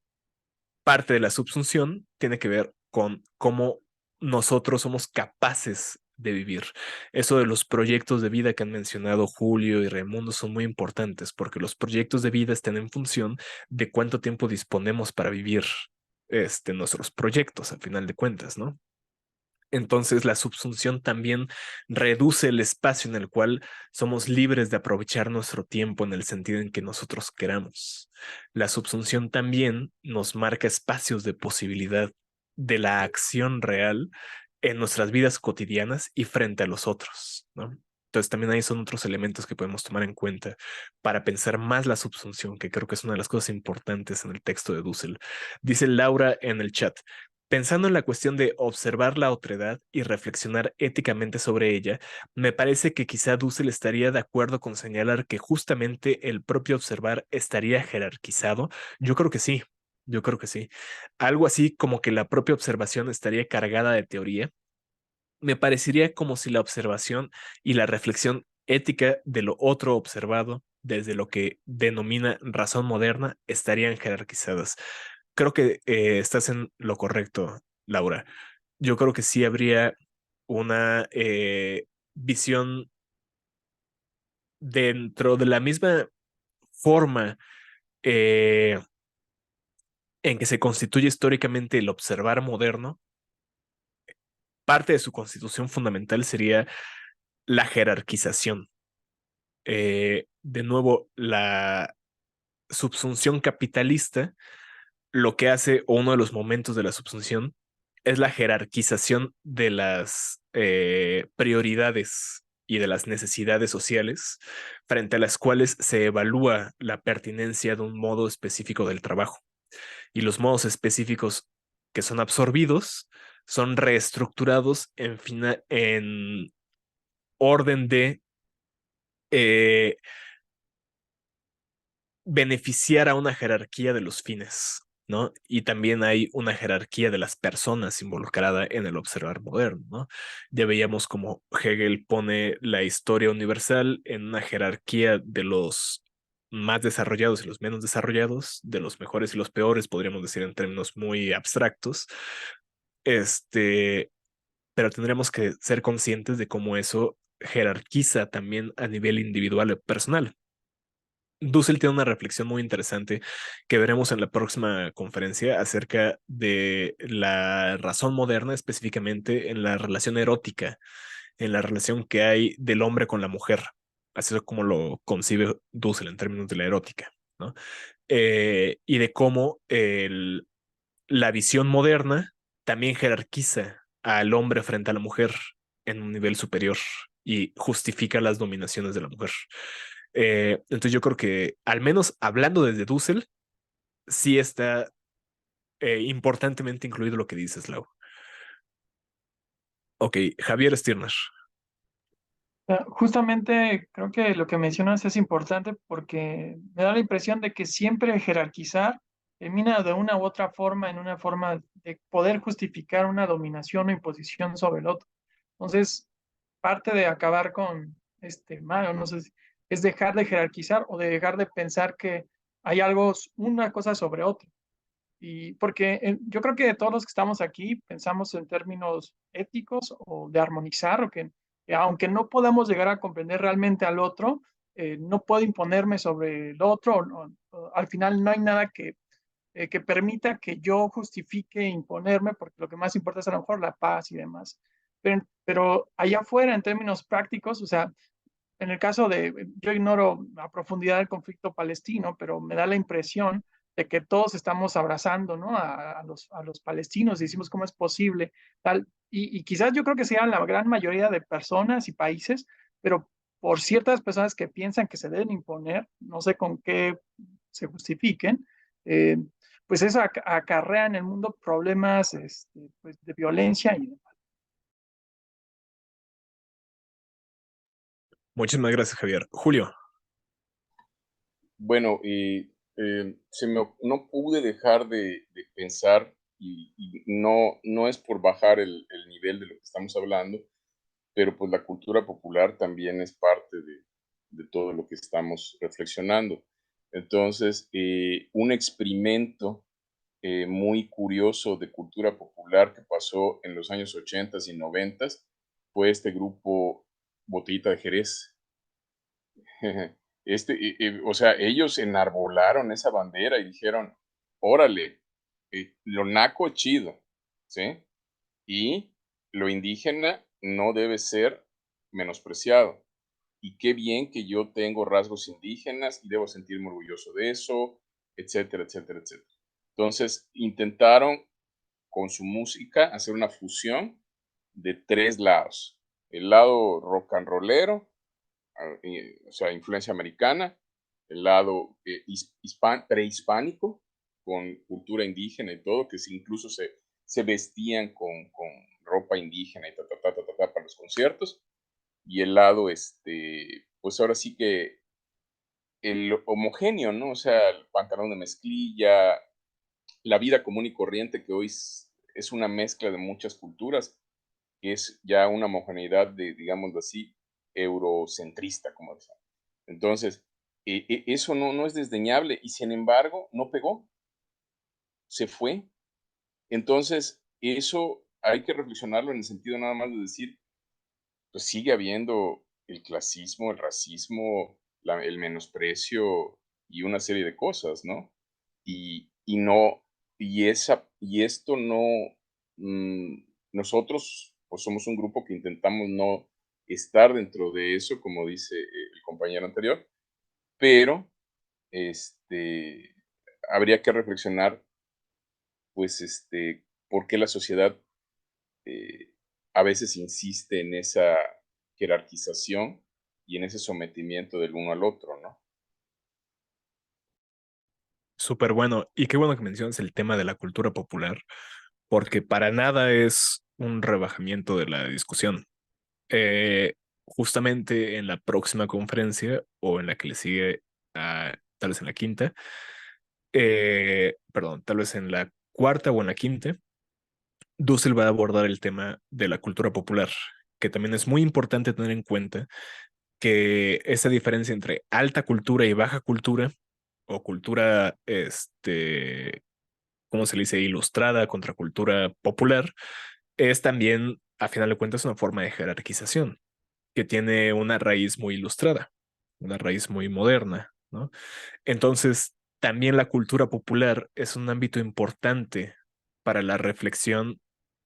parte de la subsunción tiene que ver con cómo nosotros somos capaces de vivir. Eso de los proyectos de vida que han mencionado Julio y Raimundo son muy importantes porque los proyectos de vida están en función de cuánto tiempo disponemos para vivir nuestros proyectos, a final de cuentas, ¿no? Entonces la subsunción también reduce el espacio en el cual somos libres de aprovechar nuestro tiempo en el sentido en que nosotros queramos. La subsunción también nos marca espacios de posibilidad de la acción real en nuestras vidas cotidianas y frente a los otros, ¿no? Entonces también ahí son otros elementos que podemos tomar en cuenta para pensar más la subsunción, que creo que es una de las cosas importantes en el texto de Dussel. Dice Laura en el chat. Pensando en la cuestión de observar la otredad y reflexionar éticamente sobre ella, me parece que quizá Dussel estaría de acuerdo con señalar que justamente el propio observar estaría jerarquizado. Yo creo que sí, yo creo que sí. Algo así como que la propia observación estaría cargada de teoría. Me parecería como si la observación y la reflexión ética de lo otro observado, desde lo que denomina razón moderna, estarían jerarquizadas. Creo que estás en lo correcto, Laura. Yo creo que sí habría una visión dentro de la misma forma eh, en que se constituye históricamente el observar moderno. Parte de su constitución fundamental sería la jerarquización. De nuevo, la subsunción capitalista lo que hace, o uno de los momentos de la subsunción, es la jerarquización de las prioridades y de las necesidades sociales frente a las cuales se evalúa la pertinencia de un modo específico del trabajo. Y los modos específicos que son absorbidos son reestructurados en orden de eh, beneficiar a una jerarquía de los fines, ¿no? Y también hay una jerarquía de las personas involucrada en el observar moderno, ¿no? Ya veíamos cómo Hegel pone la historia universal en una jerarquía de los más desarrollados y los menos desarrollados, de los mejores y los peores, podríamos decir en términos muy abstractos. Este, pero tendremos que ser conscientes de cómo eso jerarquiza también a nivel individual y personal. Dussel tiene una reflexión muy interesante que veremos en la próxima conferencia acerca de la razón moderna, específicamente en la relación erótica en la relación que hay del hombre con la mujer. Así es como lo concibe Dussel en términos de la erótica, ¿no? Y de cómo la visión moderna también jerarquiza al hombre frente a la mujer en un nivel superior y justifica las dominaciones de la mujer. Entonces yo creo que, al menos hablando desde Dussel, sí está importantemente incluido lo que dices, Lau. Ok, Javier Stirner. Justamente creo que lo que mencionas es importante porque me da la impresión de que siempre jerarquizar termina de una u otra forma en una forma de poder justificar una dominación o imposición sobre el otro. Entonces, parte de acabar con este mal, no sé, es dejar de jerarquizar o de dejar de pensar que hay algo, una cosa sobre otra. Y porque yo creo que todos los que estamos aquí pensamos en términos éticos o de armonizar, o que aunque no podamos llegar a comprender realmente al otro, no puedo imponerme sobre el otro, o al final no hay nada que permita que yo justifique imponerme, porque lo que más importa es a lo mejor la paz y demás. Pero allá afuera, en términos prácticos, o sea, en el caso de, yo ignoro a profundidad el conflicto palestino, pero me da la impresión de que todos estamos abrazando, ¿no? A los palestinos y decimos cómo es posible, tal. Y quizás yo creo que sean la gran mayoría de personas y países, pero por ciertas personas que piensan que se deben imponer, no sé con qué se justifiquen, eh, pues eso acarrea en el mundo problemas pues de violencia y Muchísimas gracias, Javier. Julio. Bueno, no pude dejar de pensar, y no es por bajar el nivel de lo que estamos hablando, pero pues la cultura popular también es parte de todo lo que estamos reflexionando. Entonces, un experimento muy curioso de cultura popular que pasó en los años 80 y 90 fue este grupo Botellita de Jerez. O sea, ellos enarbolaron esa bandera y dijeron, órale, lo naco chido, ¿sí? Y lo indígena no debe ser menospreciado. Y qué bien que yo tengo rasgos indígenas y debo sentirme orgulloso de eso, etcétera, etcétera, etcétera. Entonces, intentaron con su música hacer una fusión de tres lados. El lado rock and rollero, o sea, influencia americana, el lado prehispánico, con cultura indígena y todo, que incluso se vestían con ropa indígena y para los conciertos, y el lado, pues ahora sí que el homogéneo, ¿no? O sea, el pantalón de mezclilla, la vida común y corriente que hoy es una mezcla de muchas culturas, que es ya una homogeneidad de, digámoslo así, eurocentrista, como dicen. Entonces, eso no es desdeñable y sin embargo no pegó, se fue. Entonces, eso hay que reflexionarlo en el sentido nada más de decir, pues sigue habiendo el clasismo, el racismo, el menosprecio y una serie de cosas, ¿no? Y no, y esto no, nosotros pues somos un grupo que intentamos no estar dentro de eso, como dice el compañero anterior, pero este, habría que reflexionar, pues, por qué la sociedad eh, a veces insiste en esa jerarquización y en ese sometimiento del uno al otro, ¿no? Súper bueno. Y qué bueno que mencionas el tema de la cultura popular, porque para nada es un rebajamiento de la discusión. Justamente en la próxima conferencia o en la que le sigue, tal vez en la quinta, perdón, tal vez en la cuarta o en la quinta, Dussel va a abordar el tema de la cultura popular, que también es muy importante tener en cuenta que esa diferencia entre alta cultura y baja cultura, o cultura, ¿cómo se le dice? Ilustrada contra cultura popular, es también, a final de cuentas, una forma de jerarquización que tiene una raíz muy ilustrada, una raíz muy moderna, ¿no? Entonces, también la cultura popular es un ámbito importante para la reflexión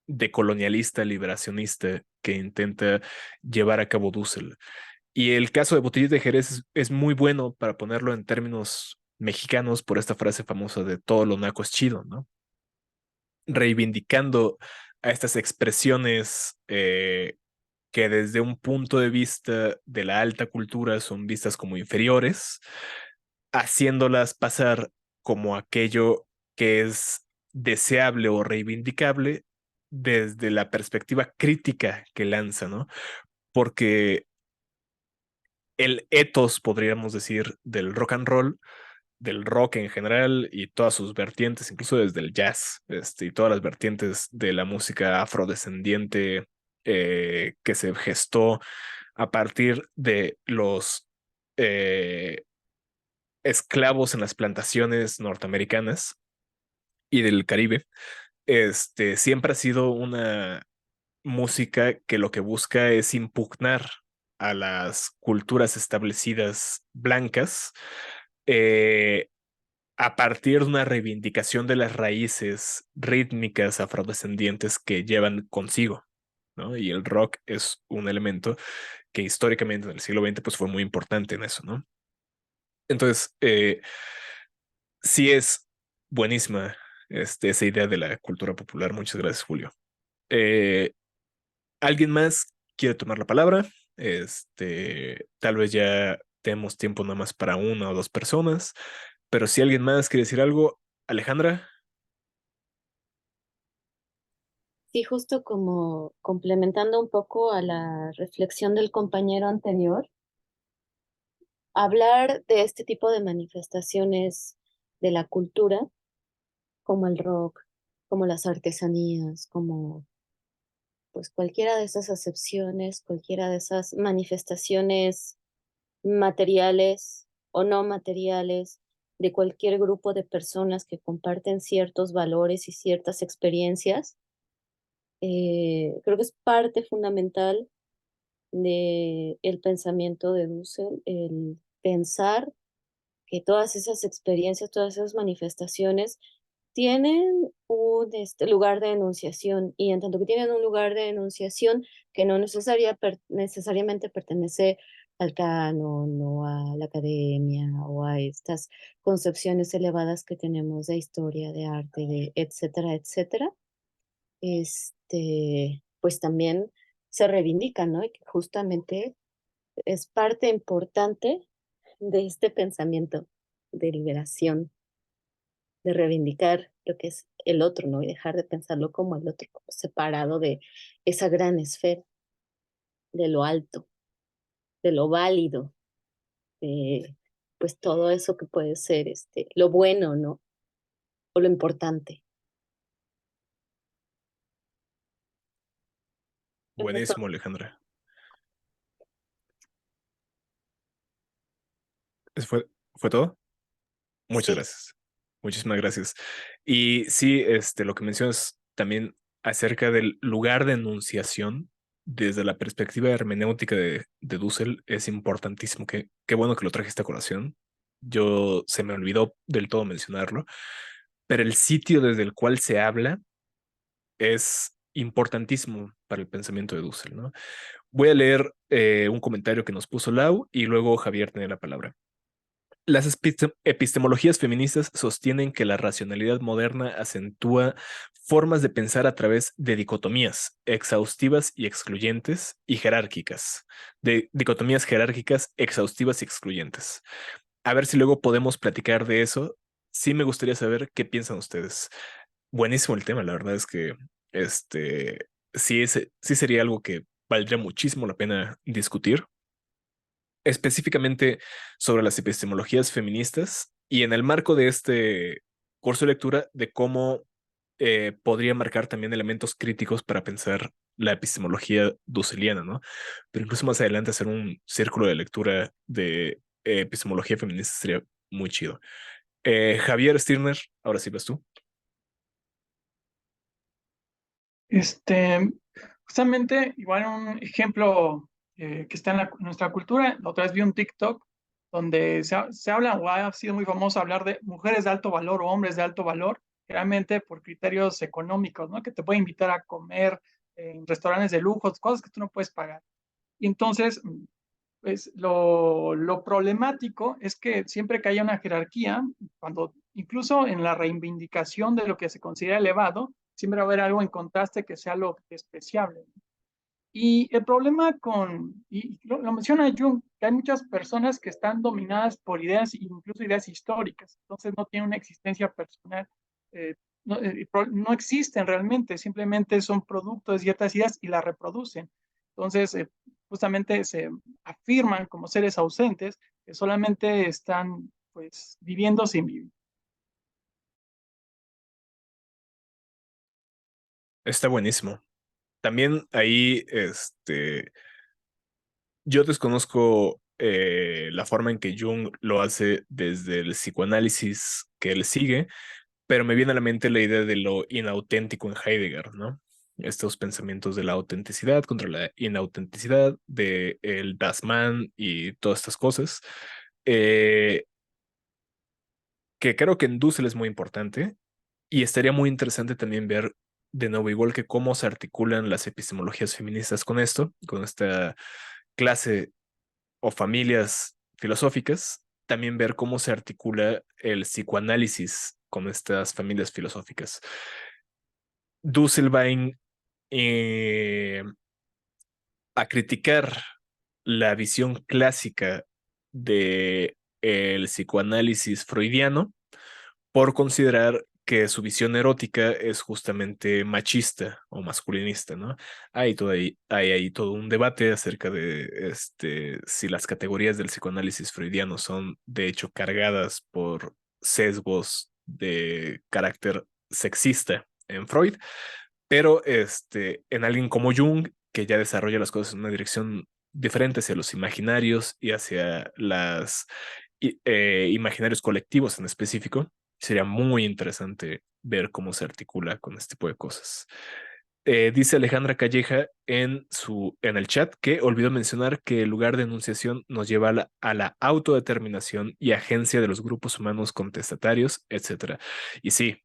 decolonialista, liberacionista que intenta llevar a cabo Dussel. Y el caso de Botellita de Jerez es muy bueno para ponerlo en términos mexicanos por esta frase famosa de todo lo naco es chido, ¿no? Reivindicando a estas expresiones que desde un punto de vista de la alta cultura son vistas como inferiores, haciéndolas pasar como aquello que es deseable o reivindicable desde la perspectiva crítica que lanza, ¿no? Porque el ethos, podríamos decir, del rock and roll, del rock en general y todas sus vertientes, incluso desde el jazz, y todas las vertientes de la música afrodescendiente que se gestó a partir de los eh, esclavos en las plantaciones norteamericanas y del Caribe, siempre ha sido una música que lo que busca es impugnar a las culturas establecidas blancas eh, a partir de una reivindicación de las raíces rítmicas afrodescendientes que llevan consigo, ¿no? Y el rock es un elemento que históricamente en el siglo XX pues fue muy importante en eso, ¿no? Entonces, sí es buenísima esa idea de la cultura popular. Muchas gracias, Julio. Eh, ¿Alguien más quiere tomar la palabra? Tal vez ya tenemos tiempo nada más para una o dos personas, pero si alguien más quiere decir algo, Alejandra. Sí, justo como complementando un poco a la reflexión del compañero anterior, hablar de este tipo de manifestaciones de la cultura, como el rock, como las artesanías, como pues cualquiera de esas acepciones, cualquiera de esas manifestaciones materiales o no materiales de cualquier grupo de personas que comparten ciertos valores y ciertas experiencias, creo que es parte fundamental de el pensamiento de Dussel, el pensar que todas esas experiencias, todas esas manifestaciones tienen un lugar de enunciación y en tanto que tienen un lugar de enunciación que no necesariamente pertenece al canon o a la academia o a estas concepciones elevadas que tenemos de historia, de arte, de etcétera, etcétera, pues también se reivindica, ¿no? Y que justamente es parte importante de este pensamiento de liberación, de reivindicar lo que es el otro, ¿no? Y dejar de pensarlo como el otro, como separado de esa gran esfera, de lo alto, de lo válido, de pues todo eso que puede ser lo bueno, ¿no? O lo importante. Eso es todo. Buenísimo, Alejandra. ¿Eso fue todo? Muchas Sí. gracias. Muchísimas gracias. Y sí, lo que mencionas también acerca del lugar de enunciación desde la perspectiva hermenéutica de Dussel es importantísimo. Qué bueno que lo trajiste a colación. Yo se me olvidó del todo mencionarlo, pero el sitio desde el cual se habla es importantísimo para el pensamiento de Dussel, ¿no? Voy a leer un comentario que nos puso Lau y luego Javier tiene la palabra. Las epistemologías feministas sostienen que la racionalidad moderna acentúa formas de pensar a través de dicotomías exhaustivas y excluyentes y jerárquicas, de dicotomías jerárquicas, exhaustivas y excluyentes. A ver si luego podemos platicar de eso. Sí me gustaría saber qué piensan ustedes. Buenísimo el tema, la verdad es que sí sería algo que valdría muchísimo la pena discutir específicamente sobre las epistemologías feministas y en el marco de este curso de lectura de cómo podría marcar también elementos críticos para pensar la epistemología dusseliana, ¿no? Pero incluso más adelante hacer un círculo de lectura de epistemología feminista sería muy chido. Javier Stirner, ahora sí vas tú. Justamente, igual un ejemplo que está en nuestra cultura, la otra vez vi un TikTok donde se habla, o ha sido muy famoso hablar de mujeres de alto valor o hombres de alto valor, generalmente por criterios económicos, ¿no? Que te puede invitar a comer en restaurantes de lujo, cosas que tú no puedes pagar. Y entonces, pues lo problemático es que siempre que haya una jerarquía, cuando incluso en la reivindicación de lo que se considera elevado, siempre va a haber algo en contraste que sea lo despreciable. Y el problema y lo menciona Jung, que hay muchas personas que están dominadas por ideas, incluso ideas históricas, entonces no tienen una existencia personal, no existen realmente, simplemente son producto de ciertas ideas y las reproducen. Entonces, justamente se afirman como seres ausentes que solamente están pues viviendo sin vivir. Está buenísimo. También ahí, yo desconozco la forma en que Jung lo hace desde el psicoanálisis que él sigue, pero me viene a la mente la idea de lo inauténtico en Heidegger, ¿no? Estos pensamientos de la autenticidad contra la inautenticidad, de el Das Man y todas estas cosas, eh, que creo que en Dussel es muy importante y estaría muy interesante también ver de nuevo, igual que cómo se articulan las epistemologías feministas con esto, con esta clase o familias filosóficas, también ver cómo se articula el psicoanálisis con estas familias filosóficas. Dusselbain eh, a criticar la visión clásica de el psicoanálisis freudiano por considerar que su visión erótica es justamente machista o masculinista, ¿no? Hay ahí todo un debate acerca de si las categorías del psicoanálisis freudiano son de hecho cargadas por sesgos de carácter sexista en Freud, pero en alguien como Jung, que ya desarrolla las cosas en una dirección diferente hacia los imaginarios y hacia las imaginarios colectivos en específico, sería muy interesante ver cómo se articula con este tipo de cosas. Dice Alejandra Calleja en el chat que olvidó mencionar que el lugar de enunciación nos lleva a la autodeterminación y agencia de los grupos humanos contestatarios, etcétera. Y sí,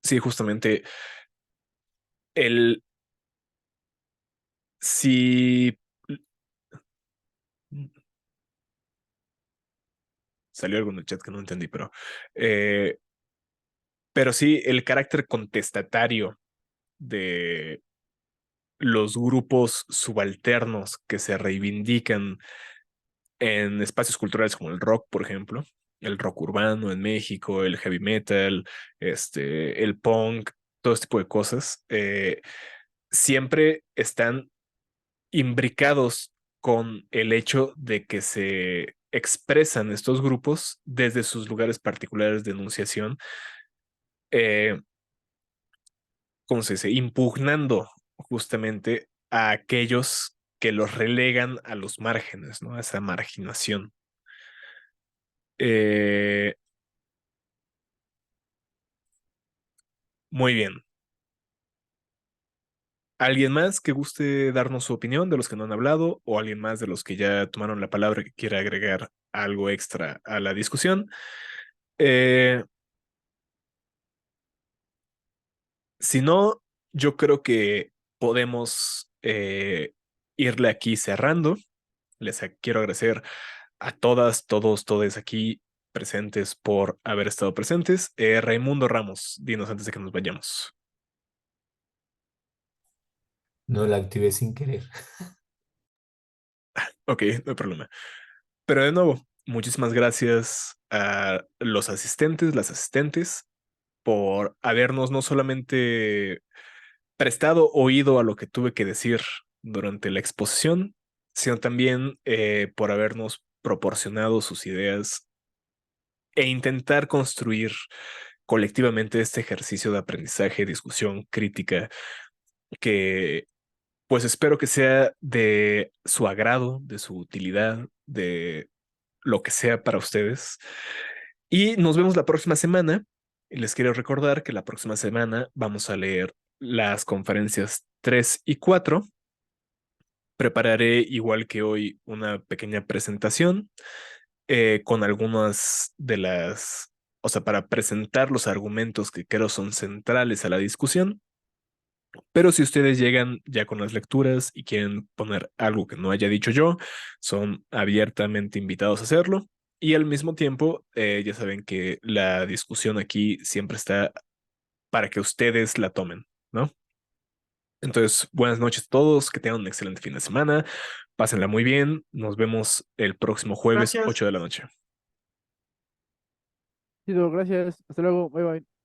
sí, justamente el si salió algo en el chat que no entendí, eh, pero sí, el carácter contestatario de los grupos subalternos que se reivindican en espacios culturales como el rock, por ejemplo, el rock urbano en México, el heavy metal, el punk, todo este tipo de cosas, siempre están imbricados con el hecho de que se expresan estos grupos desde sus lugares particulares de enunciación, eh, ¿cómo se dice? Impugnando justamente a aquellos que los relegan a los márgenes, ¿no? A esa marginación. Eh, muy bien. ¿Alguien más que guste darnos su opinión de los que no han hablado o alguien más de los que ya tomaron la palabra que quiera agregar algo extra a la discusión? Eh, Si no, yo creo que podemos irle aquí cerrando. Quiero agradecer a todas, todos, todes aquí presentes por haber estado presentes. Raimundo Ramos, dinos antes de que nos vayamos. No la activé sin querer. Ok, no hay problema. Pero de nuevo, muchísimas gracias a los asistentes, las asistentes, por habernos no solamente prestado oído a lo que tuve que decir durante la exposición, sino también por habernos proporcionado sus ideas e intentar construir colectivamente este ejercicio de aprendizaje, discusión, crítica, que pues espero que sea de su agrado, de su utilidad, de lo que sea para ustedes. Y nos vemos la próxima semana. Y les quiero recordar que la próxima semana vamos a leer las conferencias 3 y 4. Prepararé, igual que hoy, una pequeña presentación con algunas de las o sea, para presentar los argumentos que creo son centrales a la discusión. Pero si ustedes llegan ya con las lecturas y quieren poner algo que no haya dicho yo, son abiertamente invitados a hacerlo. Y al mismo tiempo, ya saben que la discusión aquí siempre está para que ustedes la tomen, ¿no? Entonces, buenas noches a todos, que tengan un excelente fin de semana, pásenla muy bien, nos vemos el próximo jueves, Gracias. 8 de la noche. Chido, gracias. Hasta luego. Bye bye.